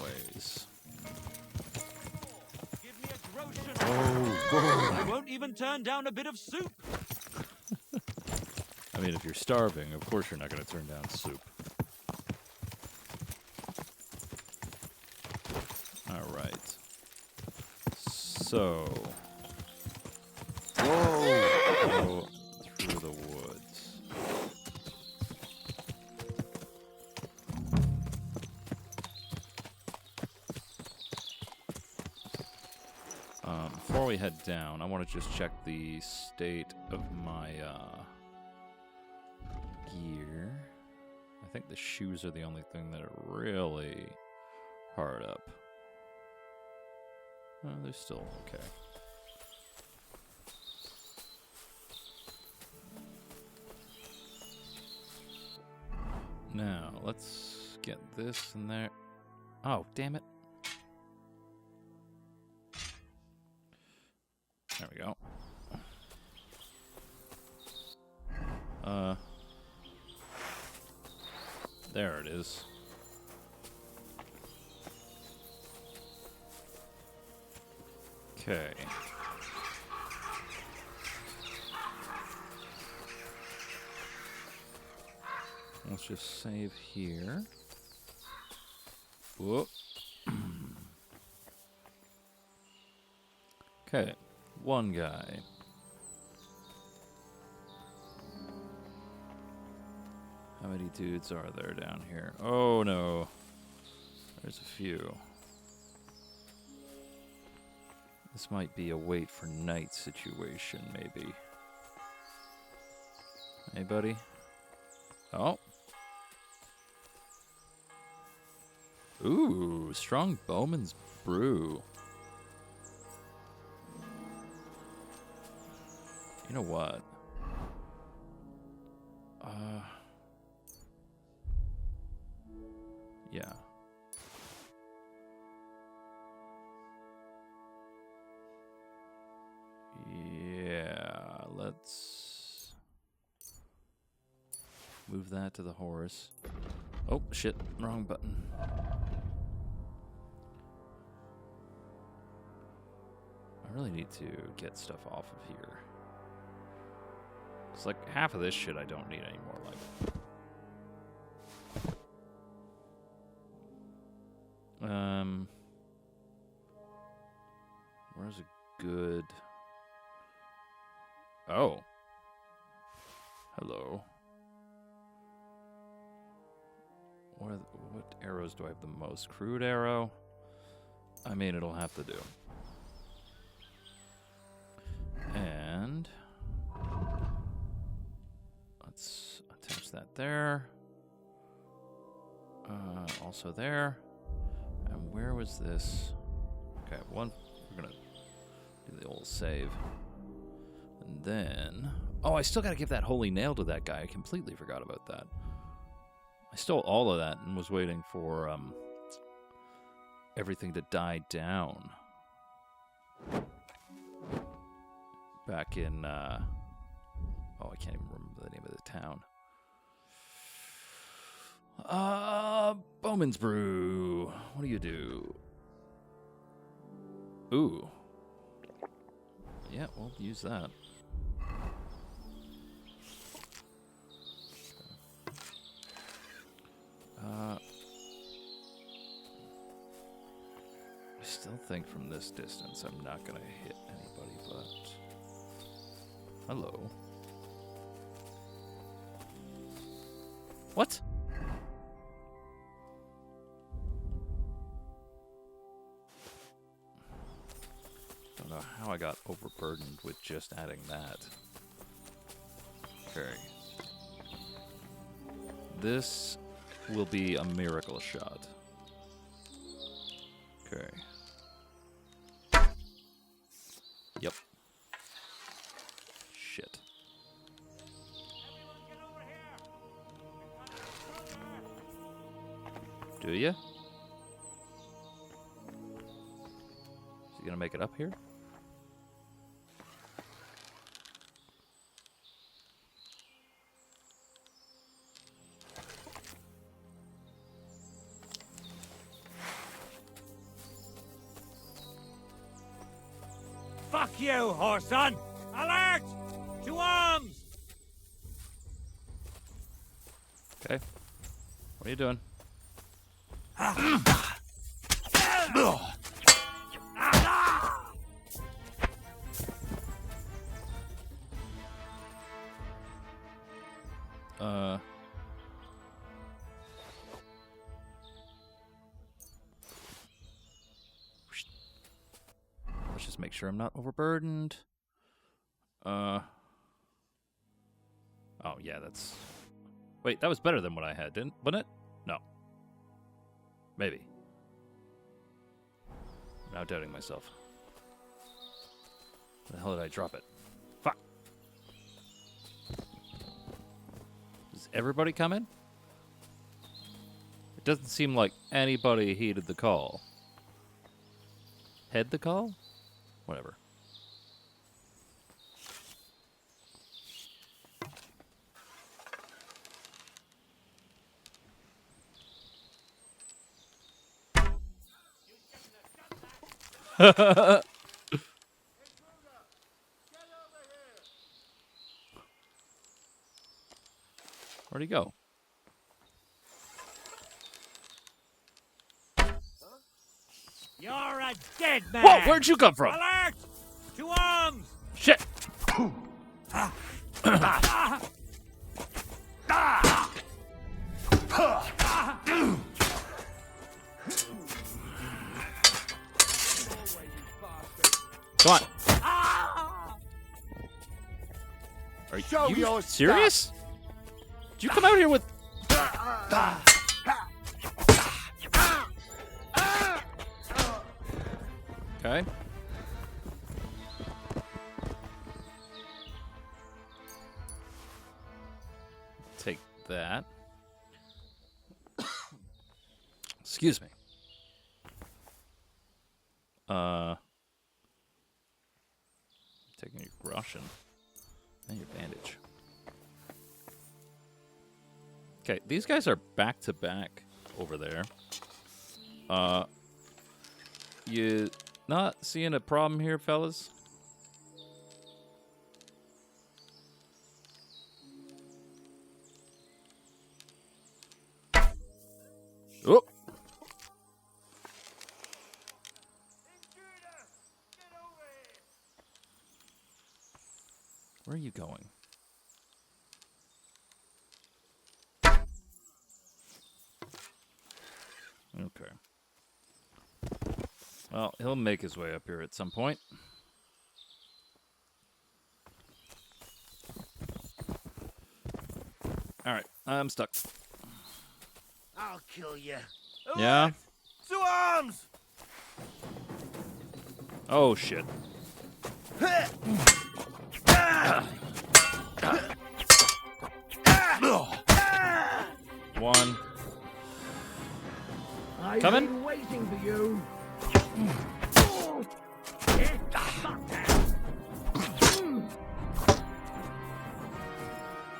Ways. Give me a groschen. I won't even turn down a bit of soup. I mean, if you're starving, of course you're not going to turn down soup. Alright. So... Go through the woods. Before we head down, I want to just check the state of my, gear. I think the shoes are the only thing that are really hard up. They're still okay. Now, let's get this in there. Oh, damn it. There we go. There it is. Okay. Let's just save here. Whoop. Okay, one guy. How many dudes are there down here? Oh no. There's a few. This might be a wait for night situation, maybe. Hey, buddy? Oh. Ooh, strong bowman's brew. You know what? Yeah. Yeah, let's move that to the horse. Oh, shit, wrong button. I really need to get stuff off of here. It's like half of this shit I don't need anymore, like. Where's a good... Oh. Hello. What arrows do I have the most? Crude arrow? I mean, it'll have to do. And let's attach that there. Also there. And where was this? Okay, we're gonna do the old save. And then... Oh, I still gotta give that holy nail to that guy. I completely forgot about that. I stole all of that and was waiting for everything to die down. Back in... oh, I can't even remember the name of the town. Bowman's Brew. What do you do? Ooh. Yeah, we'll use that. I still think from this distance I'm not gonna hit anybody, but... Hello. What? Don't know how I got overburdened with just adding that. Okay. This will be a miracle shot. Okay. Yep. Shit. Do you? Is he gonna make it up here? Fuck you, Horson! Alert! To arms! Okay. What are you doing? Let's just make sure I'm not overburdened. Oh, yeah, that's... Wait, that was better than what I had, wasn't it? No. Maybe. I'm now doubting myself. Where the hell did I drop it? Fuck. Does everybody come in? It doesn't seem like anybody heeded the call. Head the call? Whatever. Where'd he go? You're a dead man! Whoa, where'd you come from? Alert! To arms! Shit! Come on. Are you serious? Did you come out here with... Okay. Take that. Excuse me. Taking your Russian and your bandage. Okay, these guys are back to back over there. You not seeing a problem here, fellas? Oh. Where are you going? Okay. Well, he'll make his way up here at some point. Alright, I'm stuck. I'll kill you. Yeah? To arms! Oh, shit. One. I've Coming? been waiting for you.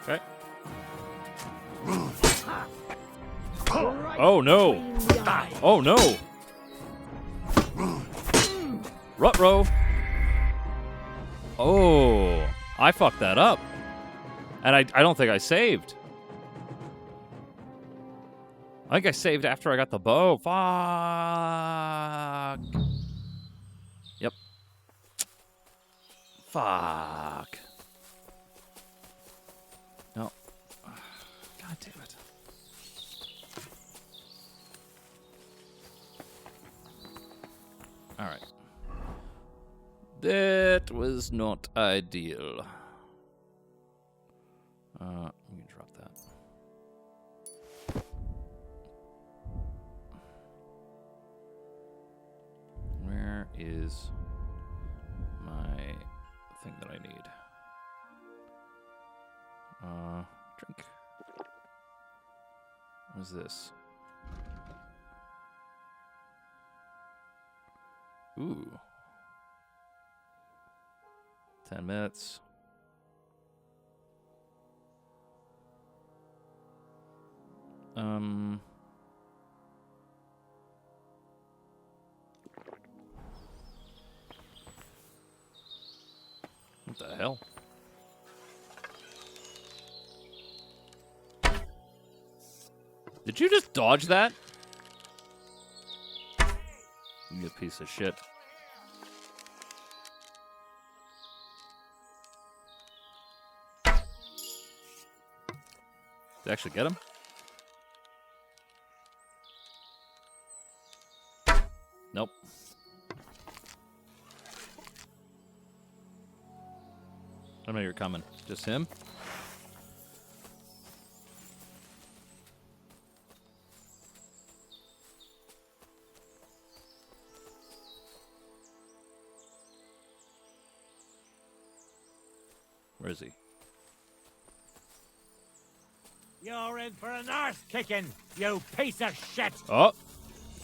Okay. Oh, no. Oh, no. Ruh-roh. Oh, I fucked that up. And I don't think I saved. I think I saved after I got the bow. Fuck. Yep. Fuck. No. God damn it. All right. That was not ideal. We can drop that. Where is my thing that I need? Drink. What's this? Ooh. 10 minutes. What the hell? Did you just dodge that? You piece of shit. Did I actually get him? Nope. I know you're coming. Just him? Where is he? You're in for an arse kicking, you piece of shit! Oh!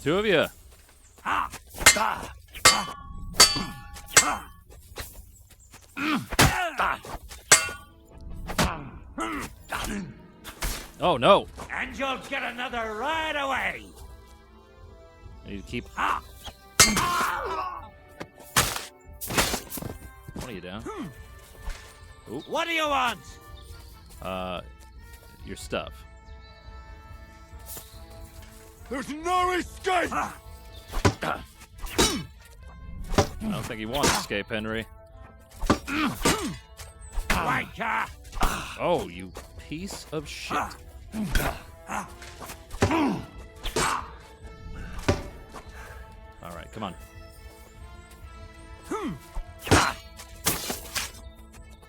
Two of you. Oh no! And you'll get another right away! I need to keep. One of you down. Oop. What do you want? Your stuff. There's no escape! I don't think he wants escape, Henry. Wanker! Oh, you piece of shit. Alright, come on.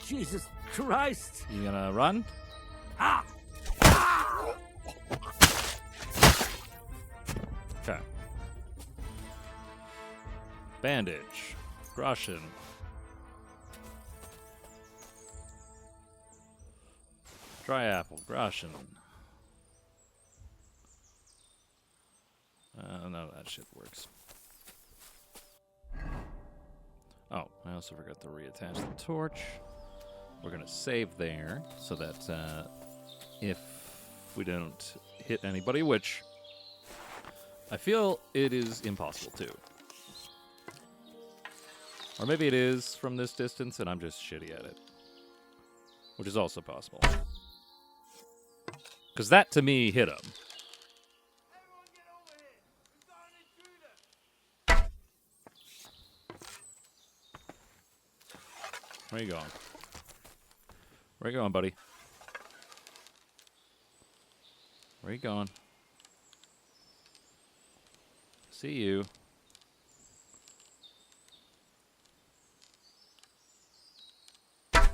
Jesus Christ! You gonna run? Okay. Bandage. Russian. Dry apple. Russian. No, that shit works. Oh, I also forgot to reattach the torch. We're gonna save there so that if we don't hit anybody, which I feel it is impossible to. Or maybe it is from this distance and I'm just shitty at it. Which is also possible. Because that to me hit him. Where you going? Where you going, buddy? Where you going? See you. I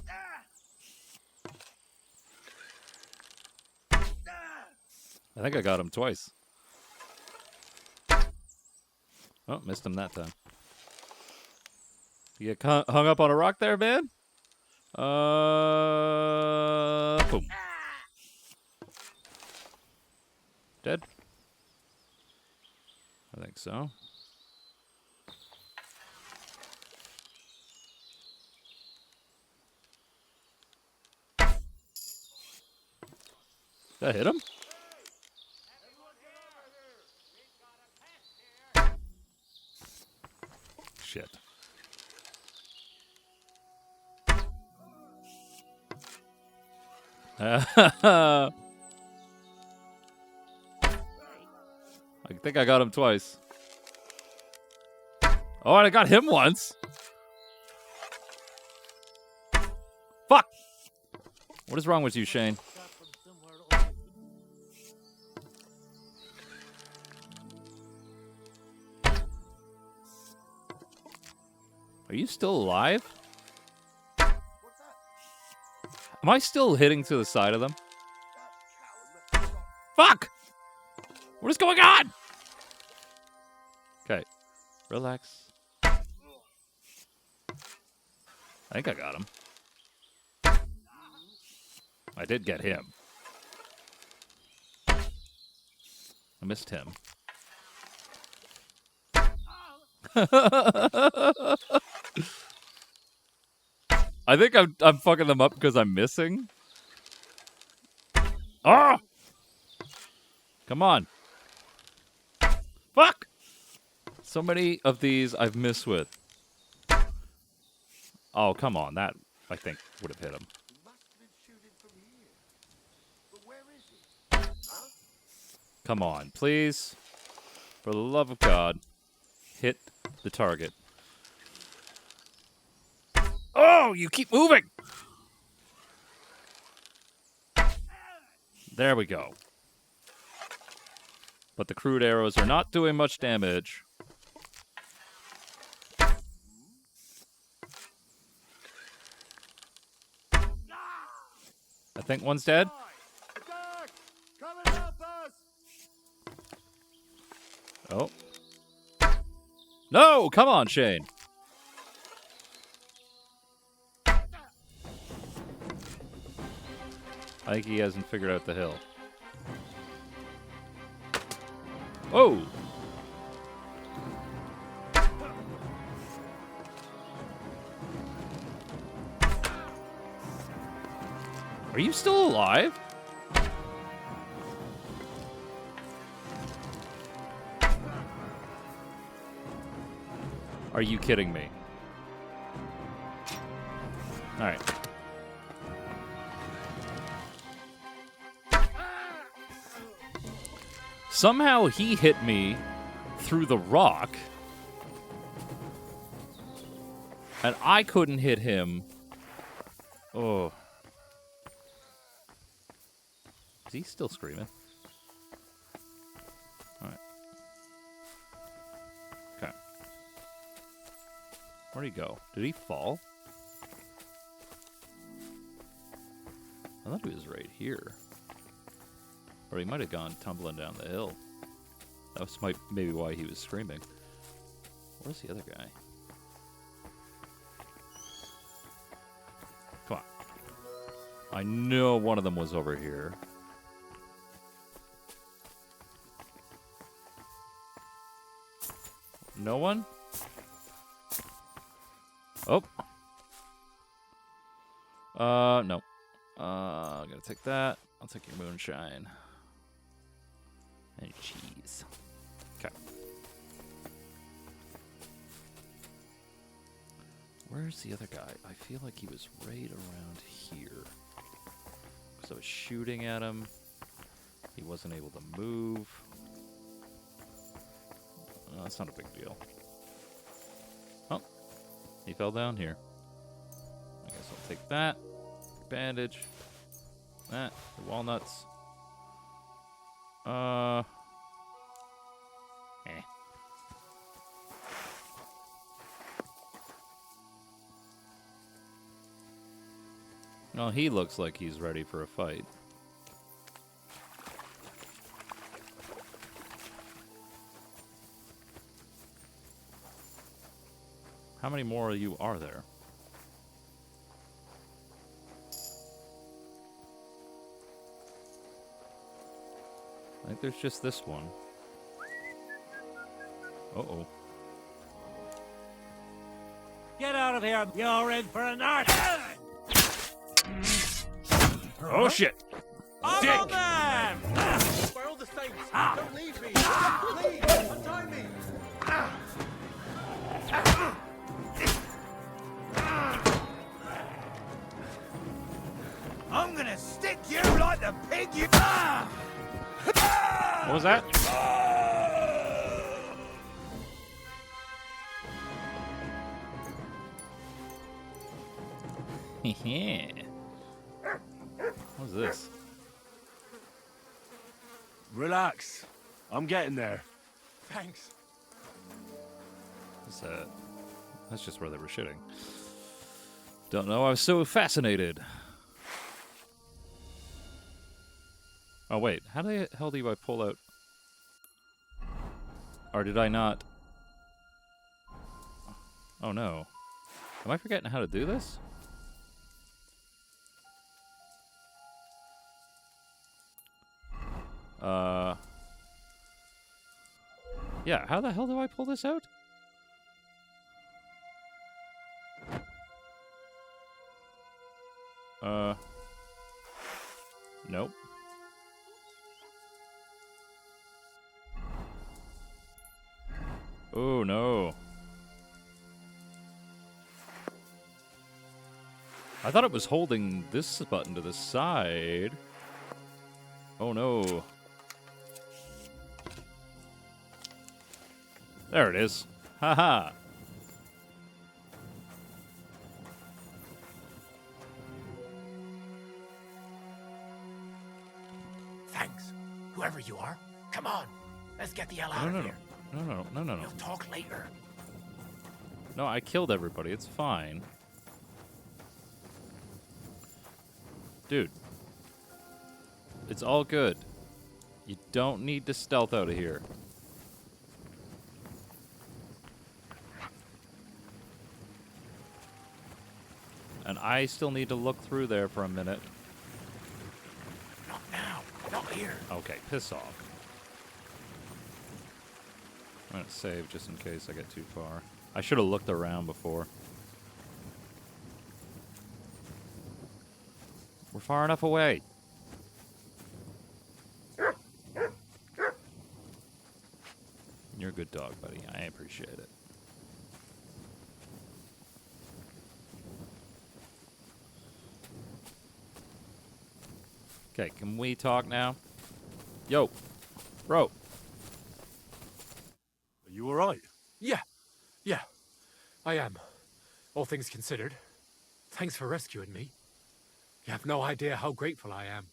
think I got him twice. Oh, missed him that time. You get hung up on a rock there, man? Boom. Dead? I think so. Did I hit him? Shit. I think I got him twice. Oh, and I got him once. Fuck! What is wrong with you, Shane? Are you still alive? Am I still hitting to the side of them? Fuck! What is going on? Okay. Relax. I think I got him. I did get him. I missed him. I think I'm fucking them up because I'm missing. Ah! Come on. Fuck! So many of these I've missed with. Oh, come on. That, I think, would have hit him. Come on, please. For the love of God, hit the target. Oh, you keep moving! There we go. But the crude arrows are not doing much damage. I think one's dead. Oh. No! Come on, Shane. I think he hasn't figured out the hill. Oh! Are you still alive? Are you kidding me? All right. Somehow he hit me through the rock, and I couldn't hit him. Oh. Is he still screaming? All right. Okay. Where'd he go? Did he fall? I thought he was right here. Or he might have gone tumbling down the hill. That was maybe why he was screaming. Where's the other guy? Come on. I know one of them was over here. No one? Oh. No. I'm gonna take that. I'll take your moonshine. And cheese. Okay. Where's the other guy? I feel like he was right around here. Because I was shooting at him. He wasn't able to move. That's not a big deal. Oh. He fell down here. I guess I'll take that. Bandage. That. The walnuts. Well, he looks like he's ready for a fight. How many more of you are there? I think there's just this one. Uh-oh. Get out of here! You're in for an art! Oh, shit! On them! By all the saints, don't leave me! Please, untie me! I'm gonna stick you like the pig you... What was that? What's this? Relax. I'm getting there. Thanks. That's just where they were shitting. Don't know. I was so fascinated. Oh wait, how the hell do I pull out? Or did I not? Oh no. Am I forgetting how to do this? Yeah, how the hell do I pull this out? Nope. Oh no. I thought it was holding this button to the side. Oh no. There it is. Haha. Thanks. Whoever you are, come on. Let's get the hell out of here. No. We'll talk later. No, I killed everybody. It's fine. Dude. It's all good. You don't need to stealth out of here. And I still need to look through there for a minute. Not now. Not here. Okay, piss off. I'm gonna save just in case I get too far. I should have looked around before. We're far enough away. You're a good dog, buddy. I appreciate it. Okay, can we talk now? Yo, bro. Are you alright? Yeah, I am. All things considered. Thanks for rescuing me. You have no idea how grateful I am.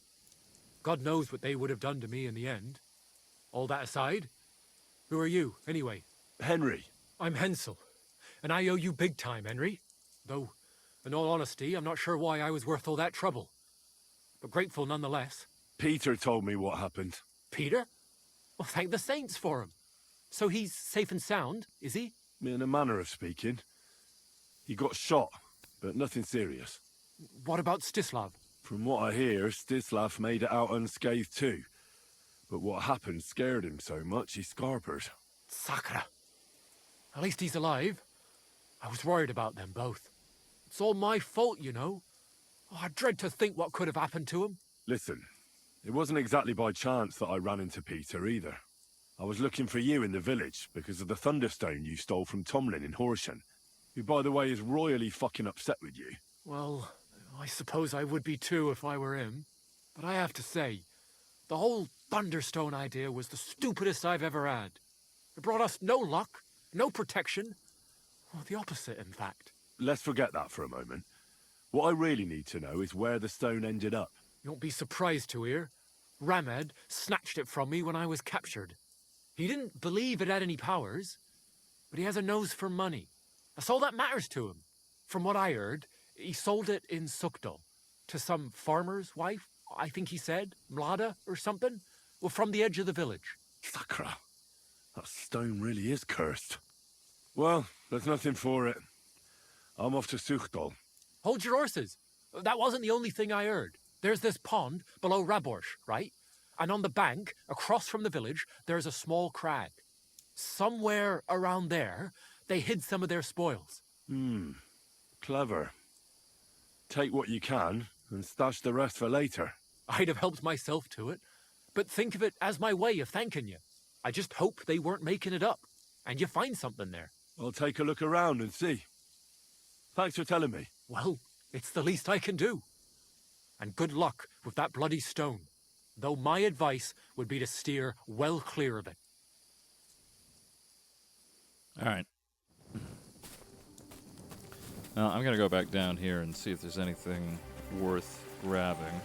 God knows what they would have done to me in the end. All that aside, who are you, anyway? Henry. I'm Hensel, and I owe you big time, Henry. Though, in all honesty, I'm not sure why I was worth all that trouble. But grateful nonetheless. Peter told me what happened. Peter? Well, thank the saints for him. So he's safe and sound, is he? In a manner of speaking. He got shot, but nothing serious. What about Stislav? From what I hear, Stislav made it out unscathed too. But what happened scared him so much he scarpered. Sakra. At least he's alive. I was worried about them both. It's all my fault, you know. Oh, I dread to think what could have happened to him. Listen, it wasn't exactly by chance that I ran into Peter either. I was looking for you in the village because of the Thunderstone you stole from Tomlin in Horsham, who, by the way, is royally fucking upset with you. Well, I suppose I would be too if I were him. But I have to say, the whole Thunderstone idea was the stupidest I've ever had. It brought us no luck, no protection. Well, the opposite, in fact. Let's forget that for a moment. What I really need to know is where the stone ended up. You won't be surprised to hear. Ramed snatched it from me when I was captured. He didn't believe it had any powers, but he has a nose for money. That's all that matters to him. From what I heard, he sold it in Sukdal. to some farmer's wife, I think he said, Mlada or something, well, from the edge of the village. Sakra. That stone really is cursed. Well, there's nothing for it. I'm off to Suchdol. Hold your horses. That wasn't the only thing I heard. There's this pond below Raborsh, right? And on the bank, across from the village, there's a small crag. Somewhere around there, they hid some of their spoils. Clever. Take what you can, and stash the rest for later. I'd have helped myself to it, but think of it as my way of thanking you. I just hope they weren't making it up, and you find something there. I'll take a look around and see. Thanks for telling me. Well, it's the least I can do. And good luck with that bloody stone, though my advice would be to steer well clear of it. All right. Now, I'm going to go back down here and see if there's anything worth grabbing.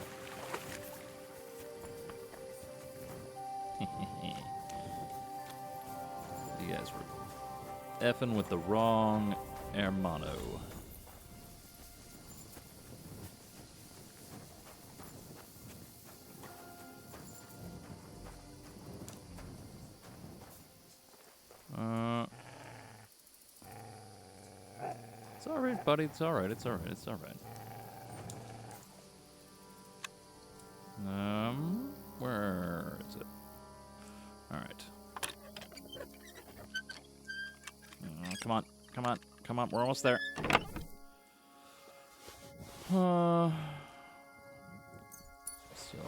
You guys were effing with the wrong hermano. It's alright, buddy. It's alright. It's alright. It's alright. Where is it? Alright. Come on. Come on. Come on. We're almost there. Steal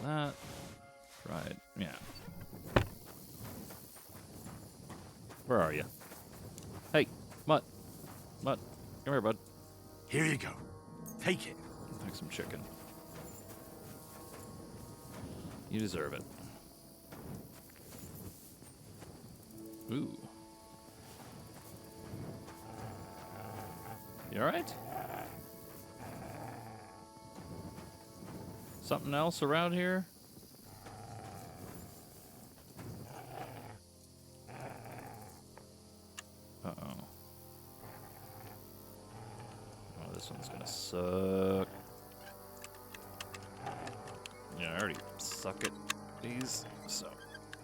that. Right. Yeah. Where are you? Hey, Mutt. Mutt. Come here, bud. Here you go. Take it. Take some chicken. You deserve it. Ooh. You alright? Something else around here? Uh-oh. Oh, this one's gonna suck. Yeah, I already suck at these, so...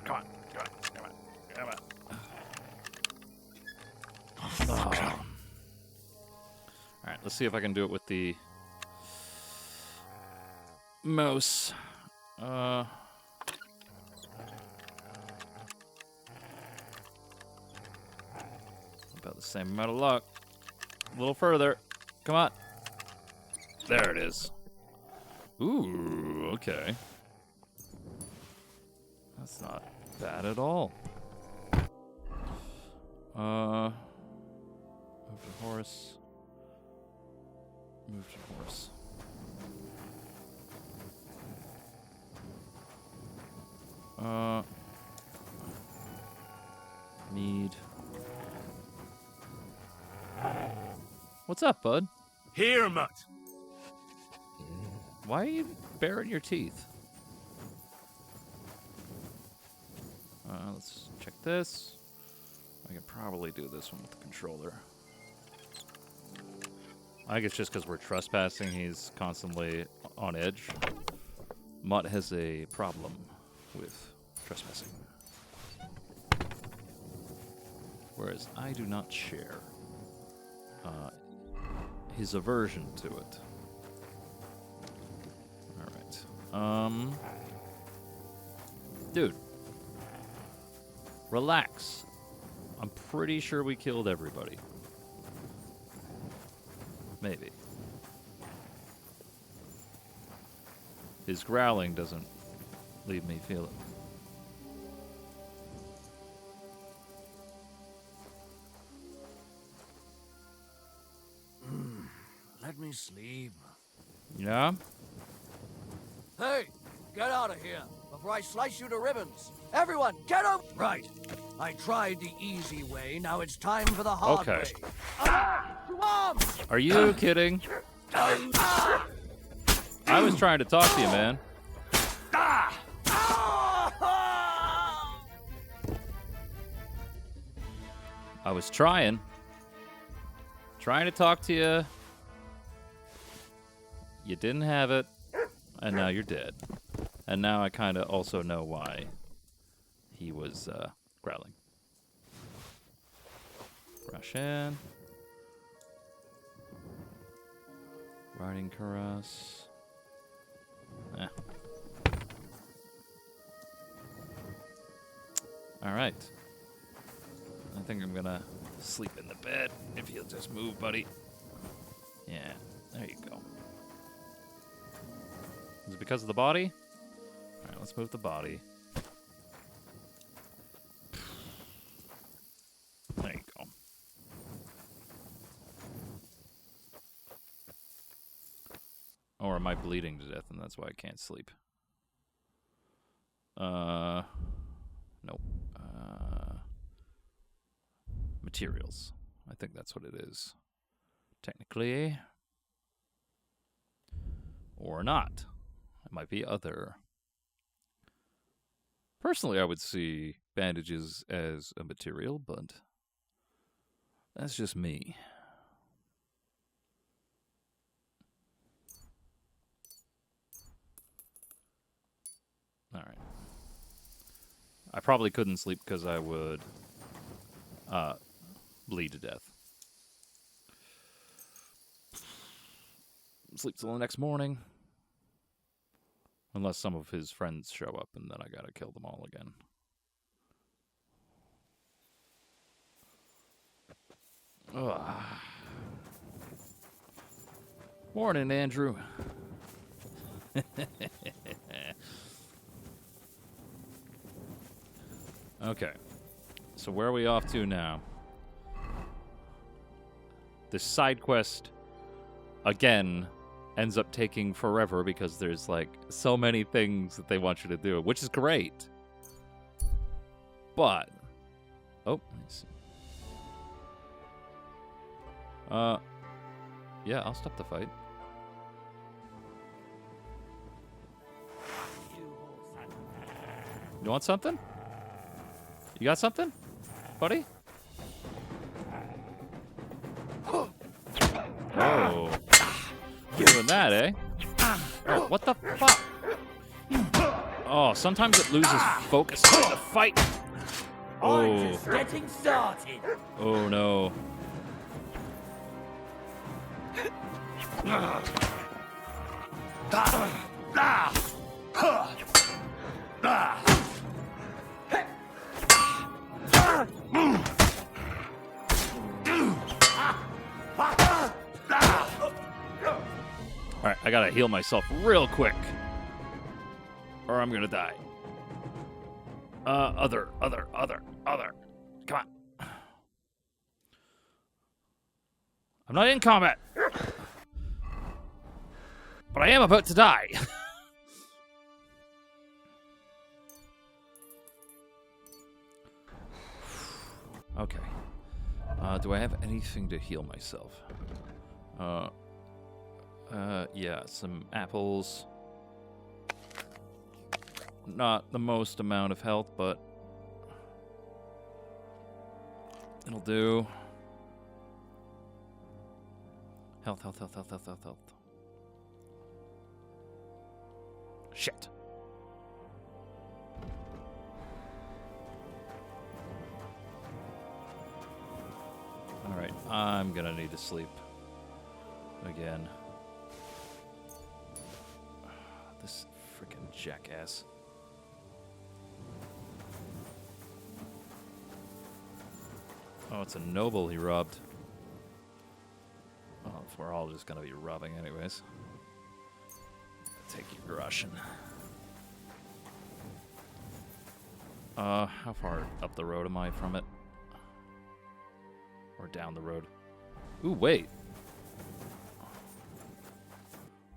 Come on, come on, come on, come on. Oh. Alright, let's see if I can do it with the... mouse. About the same amount of luck. A little further. Come on. There it is. Ooh, okay. That's not bad at all. Move to horse. Move to horse. Need. What's up, bud? Here, Mutt. Why are you baring your teeth? Let's check this. I can probably do this one with the controller. I think it's just because we're trespassing, he's constantly on edge. Mutt has a problem with trespassing. Whereas I do not share his aversion to it. Alright. Dude. Relax. I'm pretty sure we killed everybody. Maybe. His growling doesn't leave me feeling. Let me sleep. Yeah? Hey, get out of here before I slice you to ribbons. Everyone, get over. Right. I tried the easy way. Now it's time for the hard Okay. way. Arms! Are you kidding? I was trying to talk to you, man. I was trying. Trying to talk to you. You didn't have it. And now you're dead. And now I kind of also know why he was growling. Rush in. Riding Caress. Eh. Alright. I think I'm gonna sleep in the bed if you'll just move, buddy. Yeah, there you go. Is it because of the body? Alright, let's move the body. There you go. Or am I bleeding to death and that's why I can't sleep? Nope. Materials. I think that's what it is. Technically. Or not. It might be other. Personally, I would see bandages as a material, but that's just me. Alright. I probably couldn't sleep because I would bleed to death. Sleep till the next morning. Unless some of his friends show up and then I gotta kill them all again. Ugh. Morning, Andrew. Okay. So where are we off to now? This side quest, again, ends up taking forever because there's, like, so many things that they want you to do, which is great. But... Oh, nice. Yeah, I'll stop the fight. You want something? You got something, buddy? Oh. You're doing that, eh? Oh, what the fuck? Oh, sometimes it loses focus in the fight. Oh. I'm just getting started. Oh, no. Alright, I gotta heal myself real quick. Or I'm gonna die. Other. Come on. I'm not in combat. But I am about to die. Okay. Do I have anything to heal myself? Yeah, some apples. Not the most amount of health, but it'll do. Health. Shit. Alright, I'm gonna need to sleep again. This freaking jackass. Oh, it's a noble he robbed. Well, if we're all just gonna be robbing anyways. Take your Russian. How far up the road am I from it? Or down the road? Ooh, wait.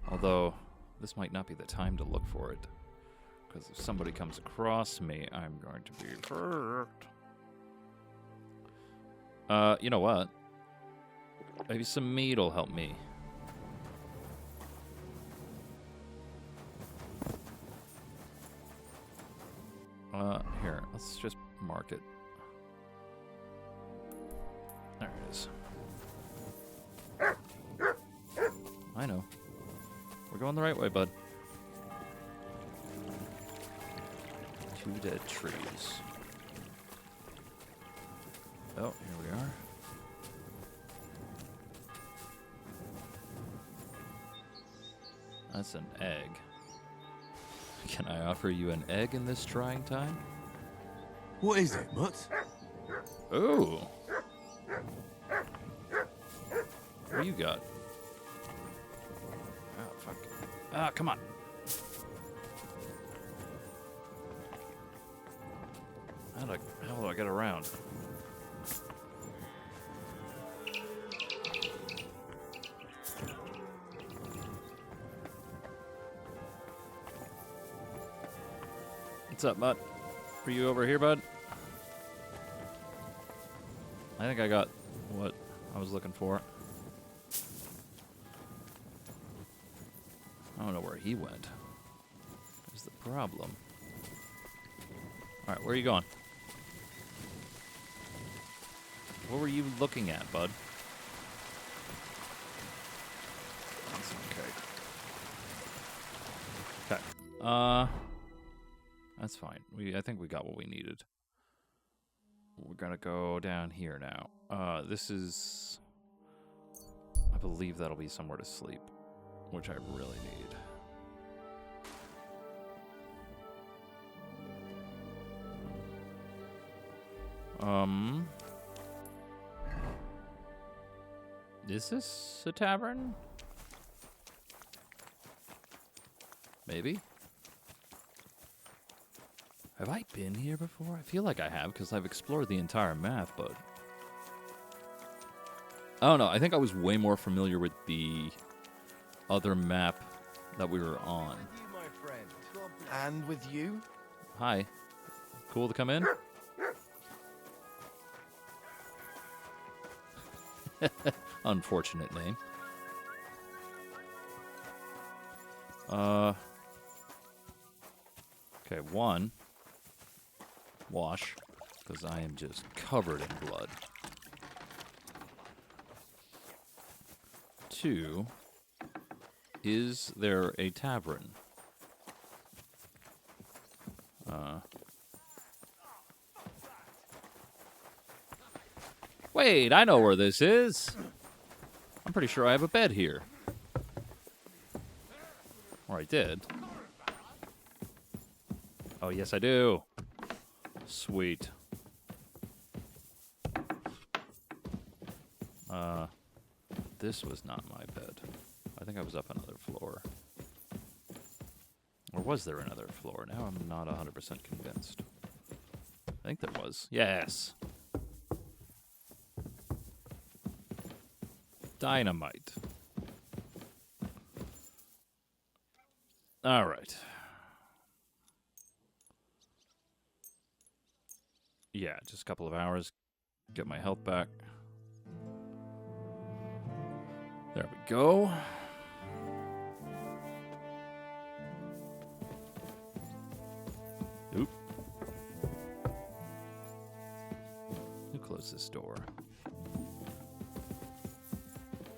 Although, this might not be the time to look for it. Because if somebody comes across me, I'm going to be hurt. You know what? Maybe some meat will help me. Here, let's just mark it. There it is. I know. We're going the right way, bud. 2 dead trees. Oh, here we are. That's an egg. Can I offer you an egg in this trying time? What is it, Mutt? Oh. What do you got? Oh, fuck. Ah, come on. How do I get around? What's up, Mutt? Are you over here, bud? I think I got what I was looking for. I don't know where he went. Is the problem. Alright, where are you going? What were you looking at, bud? That's okay. Okay. That's fine. I think we got what we needed. We're gonna go down here now. This is... I believe that'll be somewhere to sleep, which I really need. Is this a tavern? Maybe? Have I been here before? I feel like I have, because I've explored the entire map, but... I don't know, I think I was way more familiar with the other map that we were on. You, my friend. And with you? Hi. Cool to come in? Unfortunate name. Okay, 1. Wash, because I am just covered in blood. 2. Is there a tavern? Wait, I know where this is. I'm pretty sure I have a bed here. Or I did. Oh, yes, I do. Sweet. This was not my bed. I think I was up another floor. Or was there another floor? Now I'm not 100% convinced. I think there was. Yes. Dynamite. All right. Yeah, just a couple of hours. Get my health back. There we go. Oop. Who closed this door?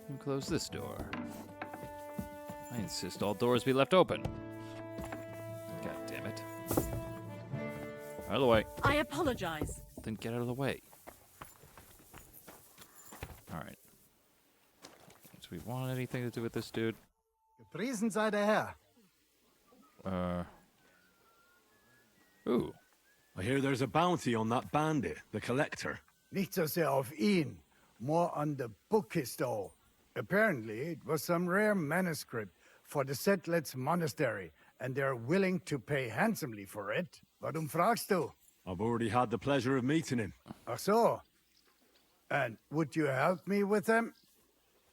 Who closed this door? I insist all doors be left open. God damn it. Out of the way. I apologize. Then get out of the way. Alright. Do we want anything to do with this dude? Gepriesen sei der Herr. Ooh. I hear there's a bounty on that bandit, the collector. Nicht so sehr auf ihn, more on the book he stole. Apparently, it was some rare manuscript for the Settlers monastery, and they're willing to pay handsomely for it. Warum fragst du? I've already had the pleasure of meeting him. Ach so. And would you help me with him?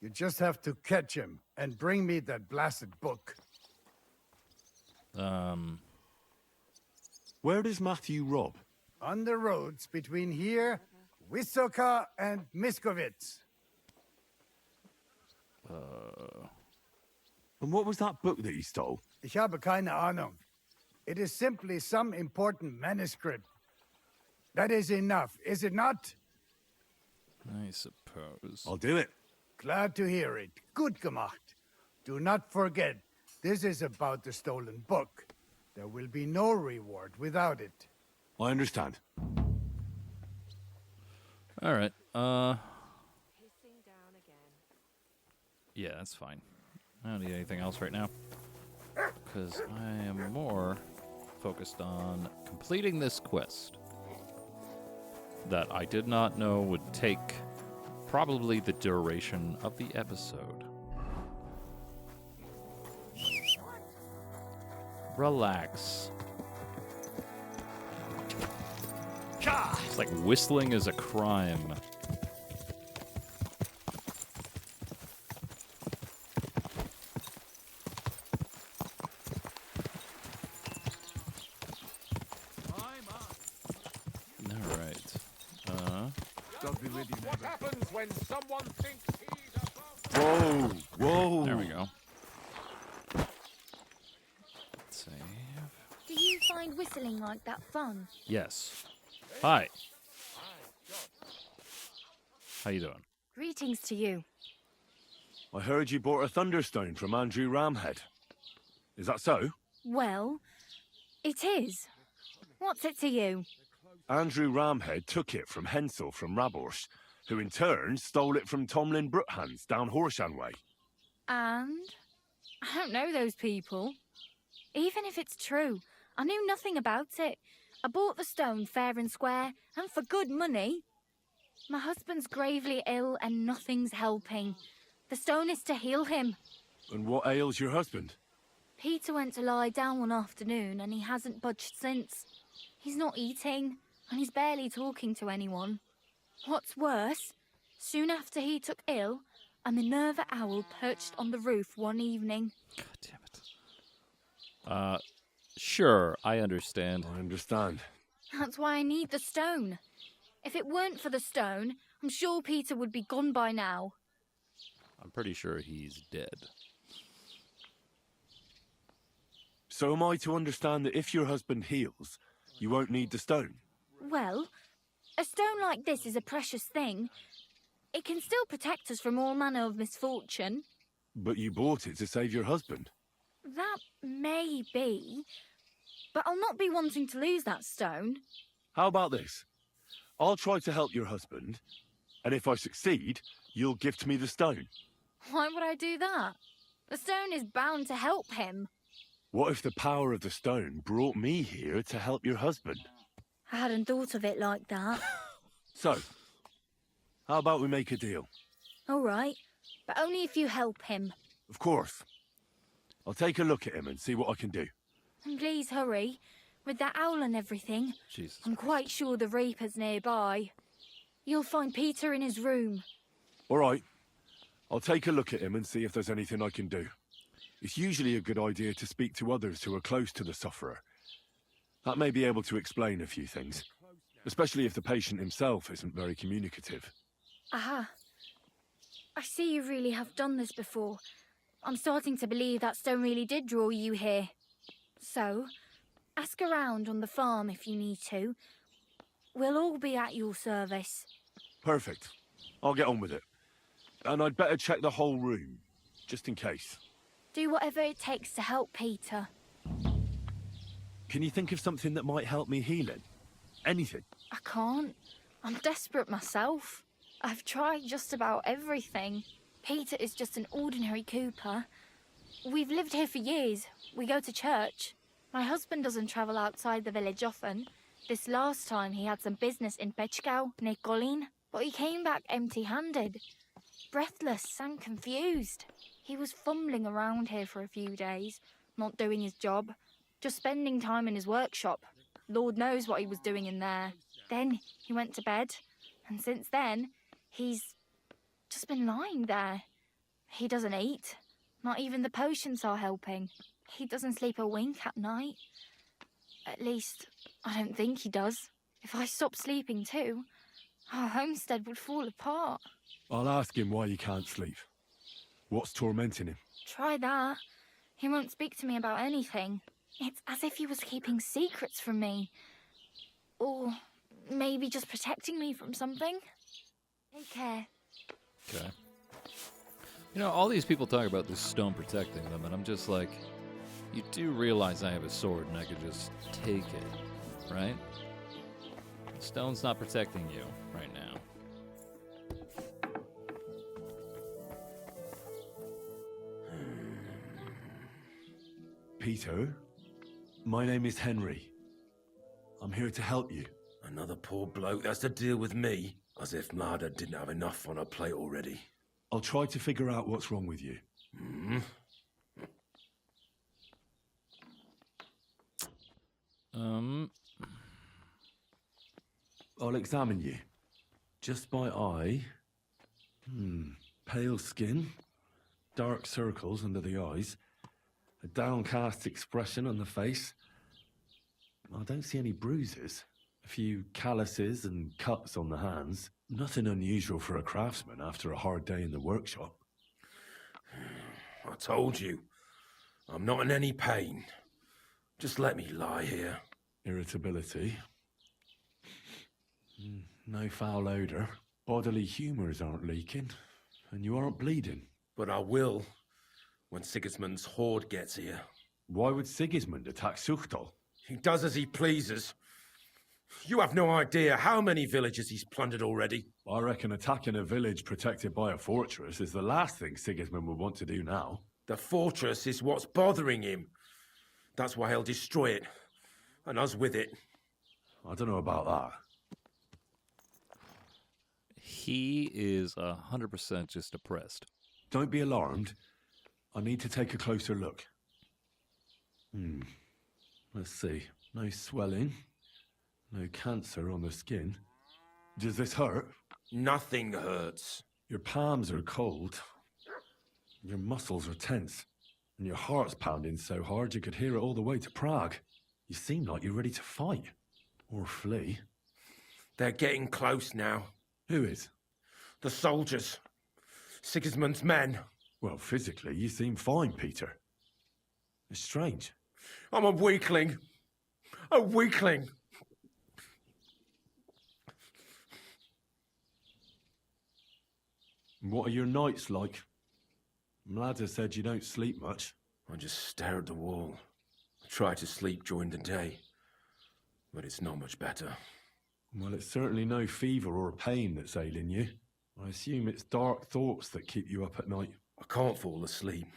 You just have to catch him and bring me that blasted book. Where does Matthew rob? On the roads between here, Wysoka, and Miskovitz. And what was that book that he stole? Ich habe keine Ahnung. It is simply some important manuscript. That is enough, is it not? I suppose. I'll do it. Glad to hear it. Gut gemacht. Do not forget, this is about the stolen book. There will be no reward without it. I understand. All right. Pissing down again. Yeah, that's fine. I don't need anything else right now. Because I am more focused on completing this quest that I did not know would take probably the duration of the episode. Relax. It's like whistling is a crime. What happens when someone thinks he's above? Whoa, whoa. There we go. Save. Do you find whistling like that fun? Yes. Hi. How you doing? Greetings to you. I heard you bought a Thunderstone from Andrew Ramhead. Is that so? Well, it is. What's it to you? Andrew Ramhead took it from Hensel from Rabors, who in turn stole it from Tomlin Brookhans down Horshan way. And? I don't know those people. Even if it's true, I knew nothing about it. I bought the stone fair and square, and for good money. My husband's gravely ill and nothing's helping. The stone is to heal him. And what ails your husband? Peter went to lie down one afternoon and he hasn't budged since. He's not eating, and he's barely talking to anyone. What's worse, soon after he took ill, a Minerva owl perched on the roof one evening. God damn it. Sure, I understand. I understand. That's why I need the stone. If it weren't for the stone, I'm sure Peter would be gone by now. I'm pretty sure he's dead. So am I to understand that if your husband heals, you won't need the stone? Well, a stone like this is a precious thing. It can still protect us from all manner of misfortune. But you bought it to save your husband. That may be, but I'll not be wanting to lose that stone. How about this? I'll try to help your husband, and if I succeed, you'll gift me the stone. Why would I do that? The stone is bound to help him. What if the power of the stone brought me here to help your husband? I hadn't thought of it like that. So, how about we make a deal? All right, but only if you help him. Of course. I'll take a look at him and see what I can do. And please hurry. With that owl and everything, Jesus. I'm quite sure the Reaper's nearby. You'll find Peter in his room. All right. I'll take a look at him and see if there's anything I can do. It's usually a good idea to speak to others who are close to the sufferer. That may be able to explain a few things, especially if the patient himself isn't very communicative. Aha. I see you really have done this before. I'm starting to believe that stone really did draw you here. So, ask around on the farm if you need to. We'll all be at your service. Perfect. I'll get on with it. And I'd better check the whole room, just in case. Do whatever it takes to help Peter. Can you think of something that might help me healing? Anything? I can't. I'm desperate myself. I've tried just about everything. Peter is just an ordinary cooper. We've lived here for years. We go to church. My husband doesn't travel outside the village often. This last time he had some business in Pechkau, near Colleen, but he came back empty-handed. Breathless and confused. He was fumbling around here for a few days, not doing his job, just spending time in his workshop. Lord knows what he was doing in there. Then he went to bed, and since then, he's just been lying there. He doesn't eat. Not even the potions are helping. He doesn't sleep a wink at night. At least, I don't think he does. If I stopped sleeping too, our homestead would fall apart. I'll ask him why he can't sleep. What's tormenting him? Try that. He won't speak to me about anything. It's as if he was keeping secrets from me. Or maybe just protecting me from something. Take care. Okay. You know, all these people talk about this stone protecting them, and I'm just like, You do realize I have a sword and I could just take it, right? The stone's not protecting you right now. Peter, my name is Henry. I'm here to help you. Another poor bloke that's to deal with me, as if Marder didn't have enough on her plate already. I'll try to figure out what's wrong with you. I'll examine you. Just by eye. Pale skin, dark circles under the eyes, a downcast expression on the face. I don't see any bruises. A few calluses and cuts on the hands. Nothing unusual for a craftsman after a hard day in the workshop. I told you, I'm not in any pain. Just let me lie here. Irritability. No foul odor. Bodily humours aren't leaking. And you aren't bleeding. But I will, when Sigismund's horde gets here. Why would Sigismund attack Suchtal? He does as he pleases. You have no idea how many villages he's plundered already. I reckon attacking a village protected by a fortress is the last thing Sigismund would want to do now. The fortress is what's bothering him. That's why he'll destroy it. And us with it. I don't know about that. He is 100% just depressed. Don't be alarmed. I need to take a closer look. Let's see. No swelling. No cancer on the skin. Does this hurt? Nothing hurts. Your palms are cold. Your muscles are tense. And your heart's pounding so hard you could hear it all the way to Prague. You seem like you're ready to fight. Or flee. They're getting close now. Who is? The soldiers. Sigismund's men. Well, physically, you seem fine, Peter. It's strange. I'm a weakling. A weakling. What are your nights like? Mladder said you don't sleep much. I just stare at the wall. I try to sleep during the day, but it's not much better. Well, it's certainly no fever or pain that's ailing you. I assume it's dark thoughts that keep you up at night. I can't fall asleep.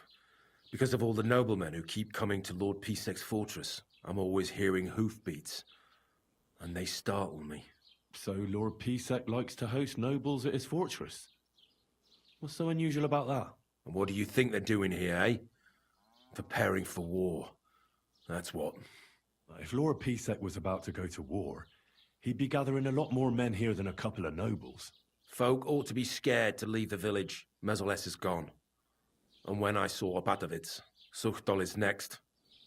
Because of all the noblemen who keep coming to Lord Pisek's fortress, I'm always hearing hoofbeats. And they startle me. So Lord Pisek likes to host nobles at his fortress? What's so unusual about that? And what do you think they're doing here, eh? Preparing for war. That's what. If Lord Pisek was about to go to war, he'd be gathering a lot more men here than a couple of nobles. Folk ought to be scared to leave the village. Mezoles is gone. And when I saw Abatovitz, Suchtol is next.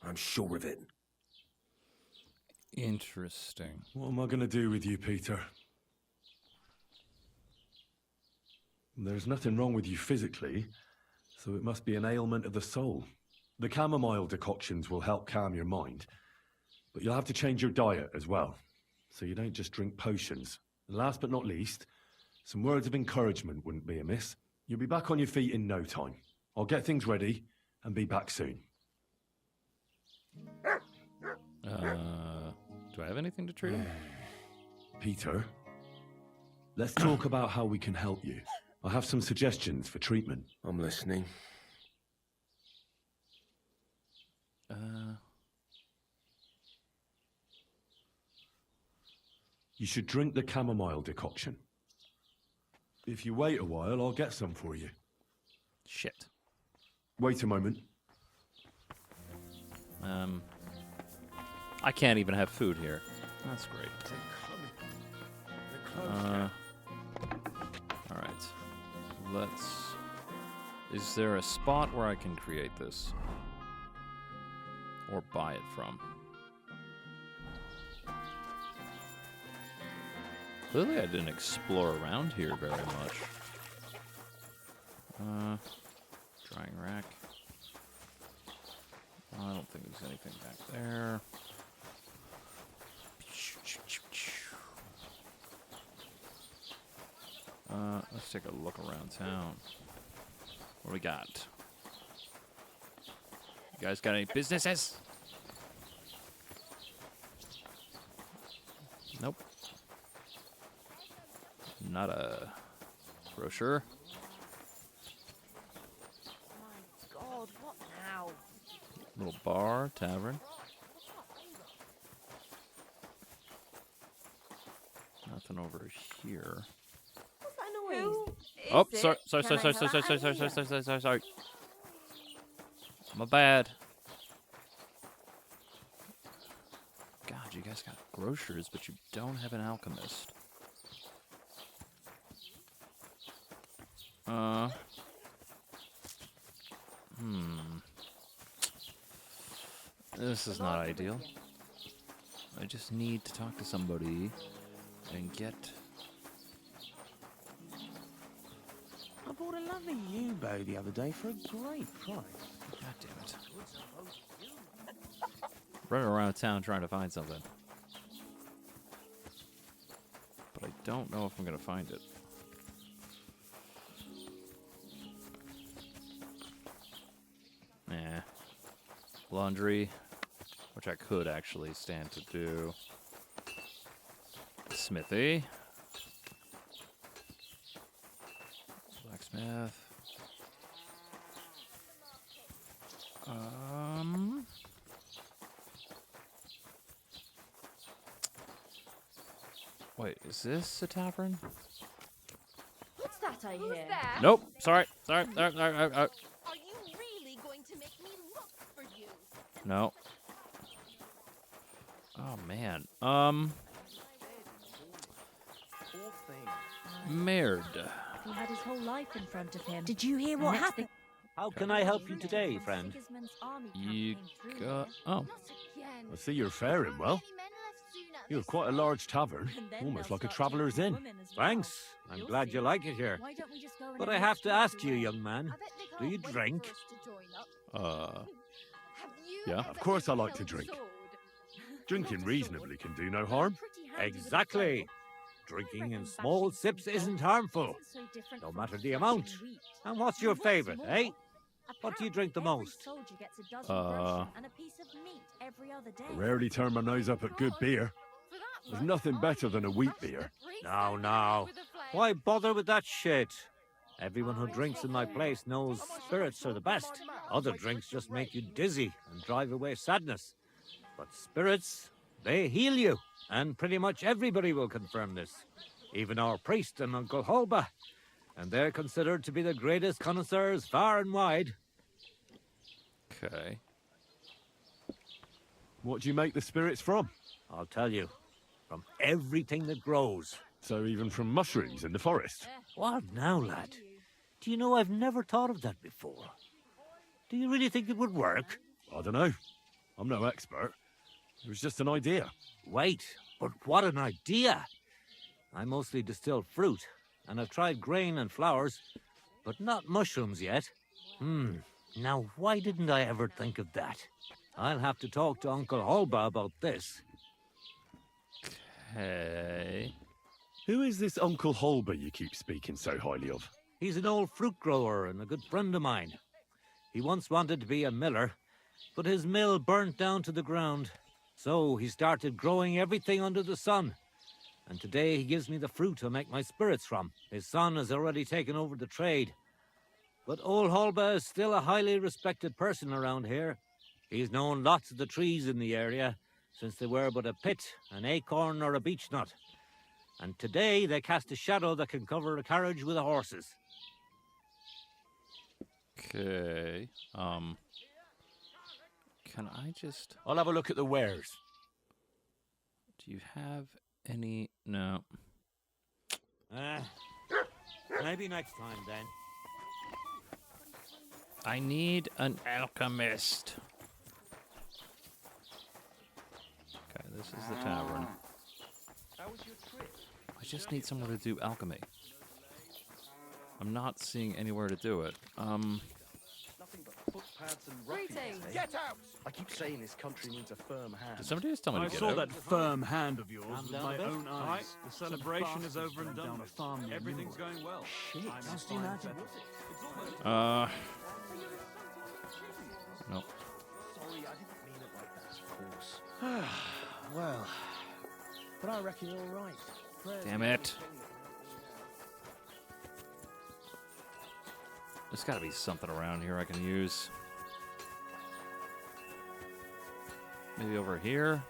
I'm sure of it. Interesting. What am I going to do with you, Peter? There's nothing wrong with you physically, so it must be an ailment of the soul. The chamomile decoctions will help calm your mind, but you'll have to change your diet as well, so you don't just drink potions. And last but not least, some words of encouragement wouldn't be amiss. You'll be back on your feet in no time. I'll get things ready and be back soon. Do I have anything to treat him? Peter, let's talk about how we can help you. I have some suggestions for treatment. I'm listening. You should drink the chamomile decoction. If you wait a while, I'll get some for you. Shit. Wait a moment. I can't even have food here. That's great. Alright. Let's... Is there a spot where I can create this? Or buy it from? Clearly I didn't explore around here very much. Drying rack. I don't think there's anything back there. Let's take a look around town. What do we got? You guys got any businesses? Nope. Not a grocer. My God, what now? Little bar, tavern. Nothing over here. What's that noise? Oh, sorry. My bad. God, you guys got grocers, but you don't have an alchemist. This is not ideal. I just need to talk to somebody and get... I bought a lovely yew bow the other day for a great price. God damn it. Running around town trying to find something. But I don't know if I'm going to find it. Nah. Laundry, which I could actually stand to do. Smithy. Blacksmith. Wait, is this a tavern? What's that I hear? Nope. Sorry. Are you really going to make me look for you? No. Oh man. Merde. He had his whole life in front of him. Did you hear what happened? How can I help you today, friend? You got... Oh. I see you're faring well. You're quite a large tavern, almost like a traveller's inn. Thanks. I'm glad you like it here. But I have to ask you, young man, do you drink? Yeah. Of course I like to drink. Drinking reasonably can do no harm. Exactly. Drinking in small sips isn't harmful, no matter the amount. And what's your favorite, eh? What do you drink the most? I rarely turn my nose up at good beer. There's nothing better than a wheat beer. No. Why bother with that shit? Everyone who drinks in my place knows spirits are the best. Other drinks just make you dizzy and drive away sadness. But spirits, they heal you. And pretty much everybody will confirm this. Even our priest and Uncle Holba. And they're considered to be the greatest connoisseurs far and wide. Okay. What do you make the spirits from? I'll tell you. From everything that grows. So even from mushrooms in the forest? What now, lad? Do you know I've never thought of that before? Do you really think it would work? I don't know. I'm no expert. It was just an idea. Wait, but what an idea! I mostly distill fruit, and I've tried grain and flowers, but not mushrooms yet. Now why didn't I ever think of that? I'll have to talk to Uncle Holba about this. Okay. Who is this Uncle Holba you keep speaking so highly of? He's an old fruit grower and a good friend of mine. He once wanted to be a miller, but his mill burnt down to the ground. So he started growing everything under the sun. And today he gives me the fruit to make my spirits from. His son has already taken over the trade. But old Holba is still a highly respected person around here. He's known lots of the trees in the area, since they were but a pit, an acorn or a beech nut. And today they cast a shadow that can cover a carriage with the horses. Okay. Can I just... I'll have a look at the wares. Do you have any... No. Maybe next time, then. I need an alchemist. Okay, this is the tavern. I just need somewhere to do alchemy. I'm not seeing anywhere to do it. Greetings! Get out! I keep saying this country needs a firm hand. Did somebody just tell me to I get saw out? that firm hand of yours with down my a bit. own eyes. Right, the celebration is over and done with. Everything's going well. Shit. No. Well, but I reckon you're right. Prayers Damn it. There's got to be something around here I can use. Maybe over here?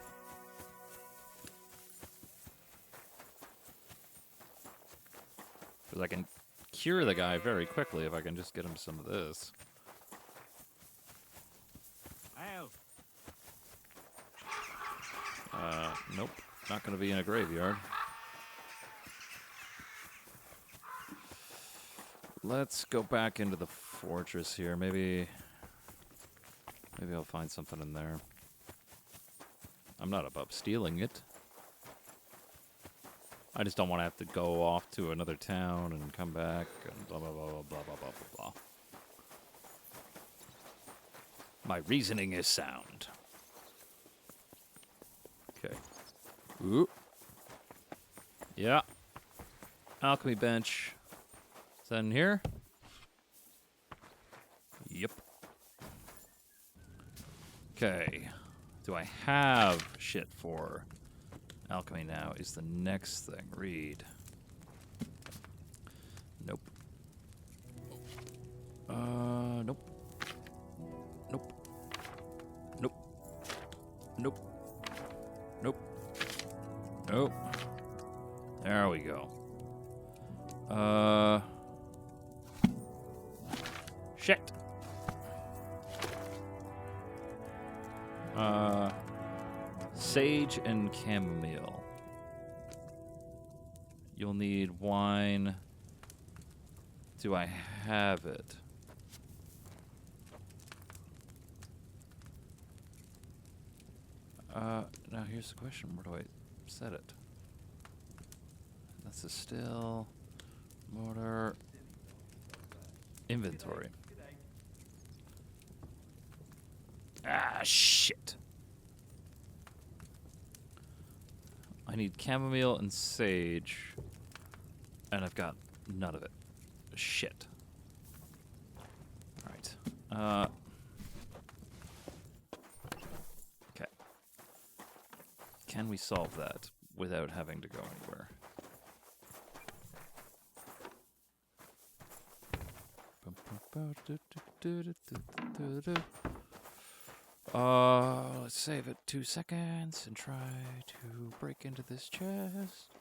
Because I can cure the guy very quickly if I can just get him some of this. Nope. Not going to be in a graveyard. Let's go back into the fortress here. Maybe I'll find something in there. I'm not above stealing it. I just don't want to have to go off to another town and come back and blah, blah, blah, blah, blah, blah, blah, blah. My reasoning is sound. Okay. Ooh. Yeah. Alchemy bench. Is that in here? Yep. Okay. Do I have shit for alchemy now? Is the next thing. Read. Nope. Nope. Nope. Nope. Nope. Nope. Nope. There we go. Shit. Sage and chamomile. You'll need wine. Do I have it? Now here's the question. Where do I set it? That's a still. Mortar. Inventory. Ah, shit. I need chamomile and sage. And I've got none of it. Shit. Alright. Okay. Can we solve that without having to go anywhere? Let's save it 2 seconds and try to break into this chest.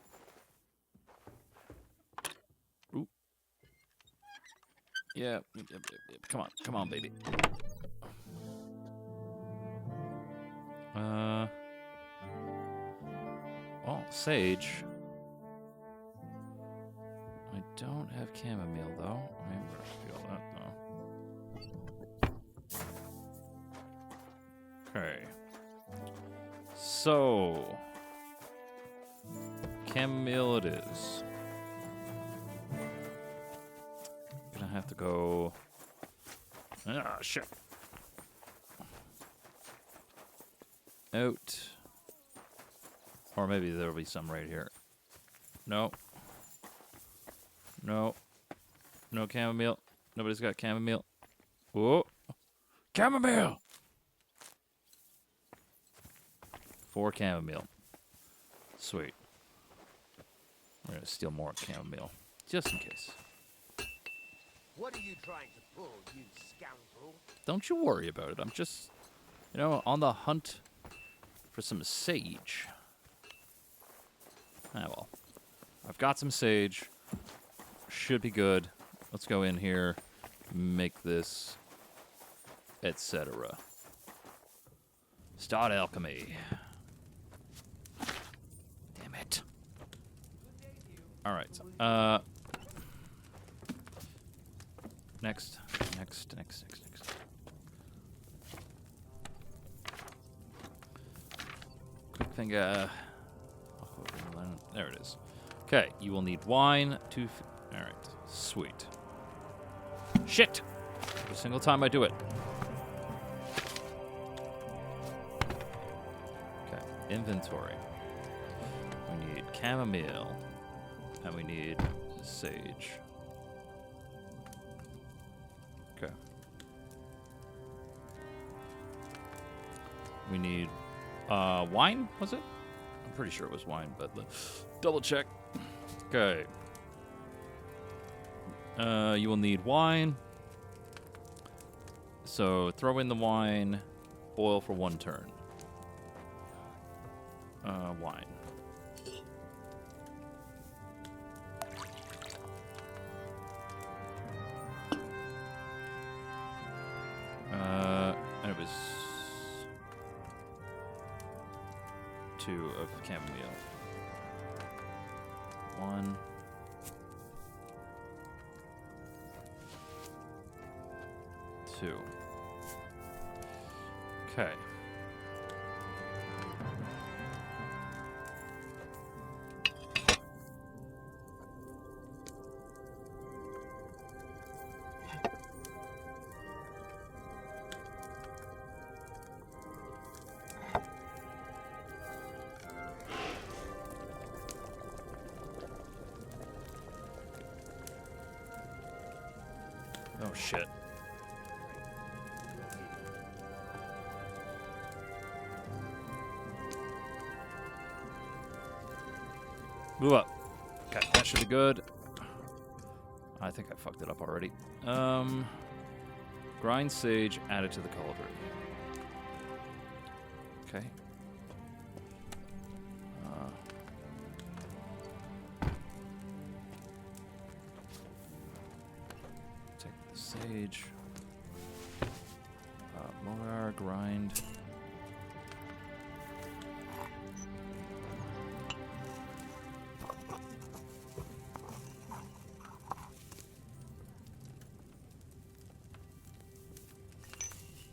Ooh. Yeah, come on, baby. Well, sage. I don't have chamomile though. I mean, where I feel that though. Okay. So, chamomile it is. Gonna have to go. Ah, shit. Out. Or maybe there'll be some right here. No. No. No chamomile. Nobody's got chamomile. Whoa. Chamomile! 4 chamomile. Sweet. We're gonna steal more chamomile. Just in case. What are you trying to pull, you scoundrel? Don't you worry about it. I'm just, on the hunt for some sage. Ah, well. I've got some sage. Should be good. Let's go in here, make this, etc. Start alchemy. Damn it. Alright. Next. Quick thing, there it is. Okay, you will need wine to... Alright, sweet. Shit! Every single time I do it. Okay, inventory. We need chamomile. And we need sage. Okay. We need Wine, was it? I'm pretty sure it was wine, but double check. Okay. You will need wine. So throw in the wine, boil for 1 turn. Wine. And it was 2 of chamomile. 1. 2. Okay. Oh shit. Move up. Okay, that should be good. I think I fucked it up already. Grind sage, add it to the cauldron. Okay. Take the sage. More grind.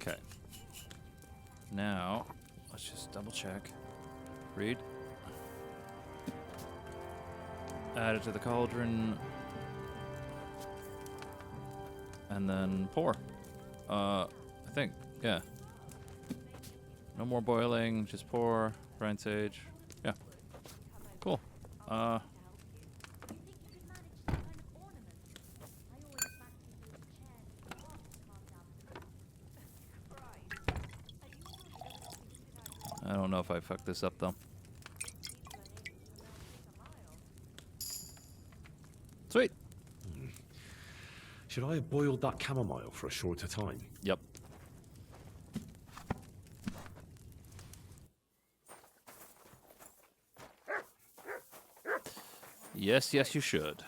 Okay. Now, let's just double check. Read. Add it to the cauldron. And then pour. I think, yeah. No more boiling, just pour. Grind sage. Yeah. Cool. I don't know if I fucked this up though. Sweet. Should I have boiled that chamomile for a shorter time? Yep. Yes, yes, you should.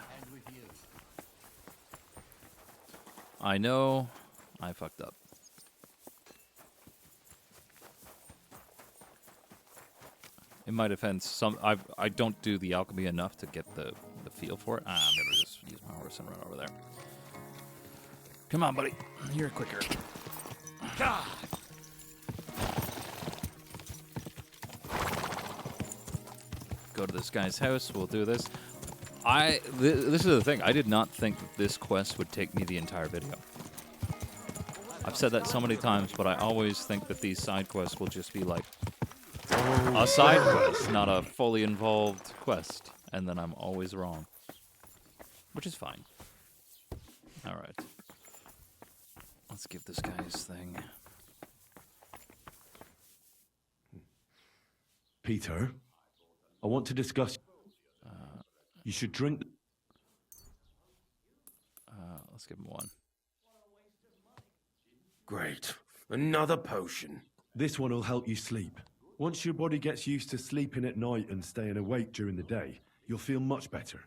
I know I fucked up. In my defense, I don't do the alchemy enough to get the feel for it. I'm gonna just use my horse and run over there. Come on, buddy. You're quicker. Go to this guy's house. We'll do this. This is the thing. I did not think that this quest would take me the entire video. I've said that so many times, but I always think that these side quests will just be like a side quest, not a fully involved quest. And then I'm always wrong. Which is fine. Alright. Let's give this guy his thing. Peter, I want to discuss... you should drink... Let's give him 1. Great. Another potion. This one will help you sleep. Once your body gets used to sleeping at night and staying awake during the day, you'll feel much better.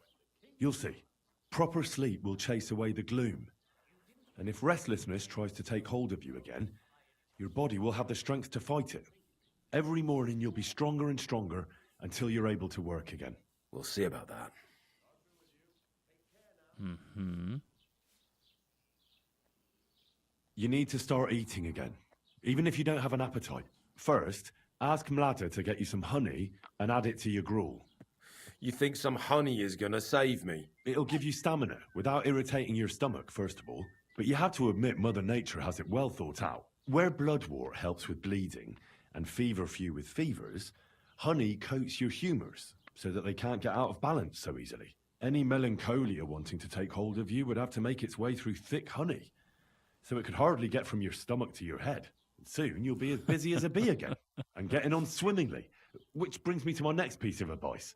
You'll see. Proper sleep will chase away the gloom. And if restlessness tries to take hold of you again, your body will have the strength to fight it. Every morning you'll be stronger and stronger until you're able to work again. We'll see about that. Mm-hmm. You need to start eating again, even if you don't have an appetite. First, ask Mlada to get you some honey and add it to your gruel. You think some honey is gonna save me? It'll give you stamina without irritating your stomach, first of all. But you have to admit Mother Nature has it well thought out. Where bloodwort helps with bleeding and feverfew with fevers, honey coats your humours so that they can't get out of balance so easily. Any melancholia wanting to take hold of you would have to make its way through thick honey, so it could hardly get from your stomach to your head. Soon you'll be as busy as a bee again, and getting on swimmingly. Which brings me to my next piece of advice.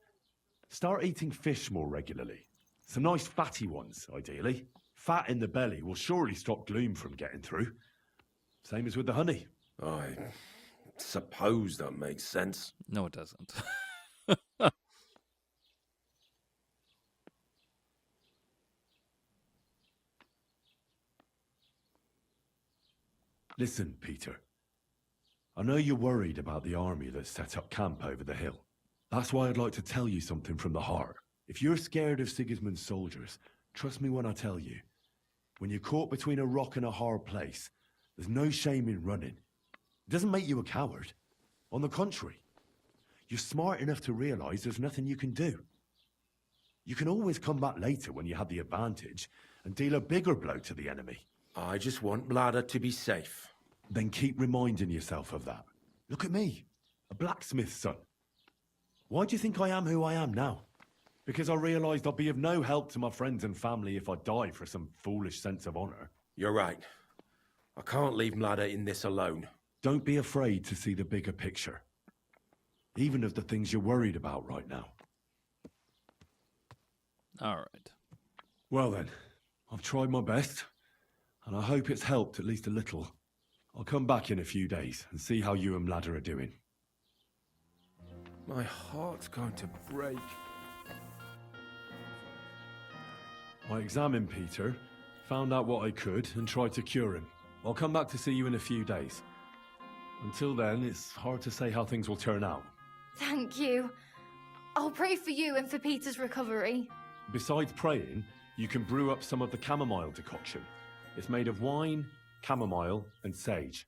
Start eating fish more regularly. Some nice fatty ones, ideally. Fat in the belly will surely stop gloom from getting through. Same as with the honey. I suppose that makes sense. No, it doesn't. Listen, Peter. I know you're worried about the army that's set up camp over the hill. That's why I'd like to tell you something from the heart. If you're scared of Sigismund's soldiers, trust me when I tell you. When you're caught between a rock and a hard place, there's no shame in running. It doesn't make you a coward. On the contrary, you're smart enough to realize there's nothing you can do. You can always come back later when you have the advantage and deal a bigger blow to the enemy. I just want Bladder to be safe. Then keep reminding yourself of that. Look at me, a blacksmith's son. Why do you think I am who I am now? Because I realised I'd be of no help to my friends and family if I die for some foolish sense of honour. You're right. I can't leave Bladder in this alone. Don't be afraid to see the bigger picture. Even of the things you're worried about right now. All right. Well then, I've tried my best, and I hope it's helped at least a little. I'll come back in a few days and see how you and Ladder are doing. My heart's going to break. I examined Peter, found out what I could, and tried to cure him. I'll come back to see you in a few days. Until then, it's hard to say how things will turn out. Thank you. I'll pray for you and for Peter's recovery. Besides praying, you can brew up some of the chamomile decoction. It's made of wine, chamomile, and sage.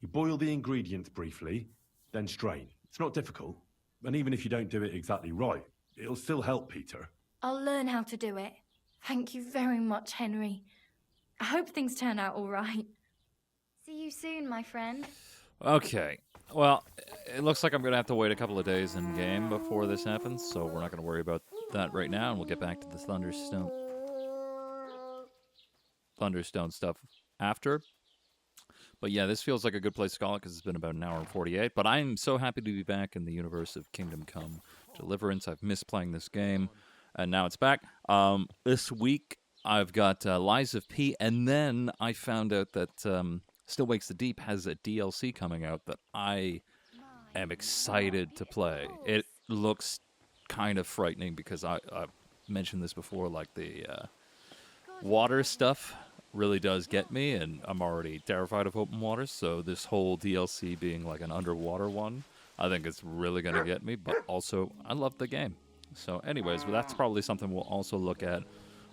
You boil the ingredients briefly, then strain. It's not difficult, and even if you don't do it exactly right, it'll still help Peter. I'll learn how to do it. Thank you very much, Henry. I hope things turn out all right. See you soon, my friend. Okay. Well, it looks like I'm going to have to wait a couple of days in game before this happens, so we're not going to worry about that right now, and we'll get back to the Thunderstone stuff after. But yeah, this feels like a good place to call it because it's been about an hour and 48. But I'm so happy to be back in the universe of Kingdom Come Deliverance. I've missed playing this game, and now it's back. This week, I've got Lies of P, and then I found out that Still Wakes the Deep has a DLC coming out that I am excited to play. It looks kind of frightening because I've mentioned this before, like the water stuff really does get me, and I'm already terrified of open water, so this whole DLC being like an underwater one, I think it's really going to get me, but also I love the game. So anyways, well, that's probably something we'll also look at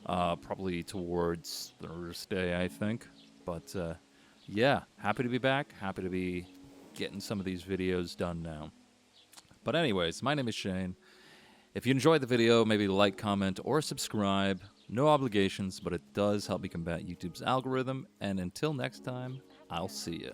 probably towards Thursday, I think. But yeah, happy to be back, happy to be getting some of these videos done now. But anyways, my name is Shane. If you enjoyed the video, maybe like, comment, or subscribe. No obligations, but it does help me combat YouTube's algorithm. And until next time, I'll see you.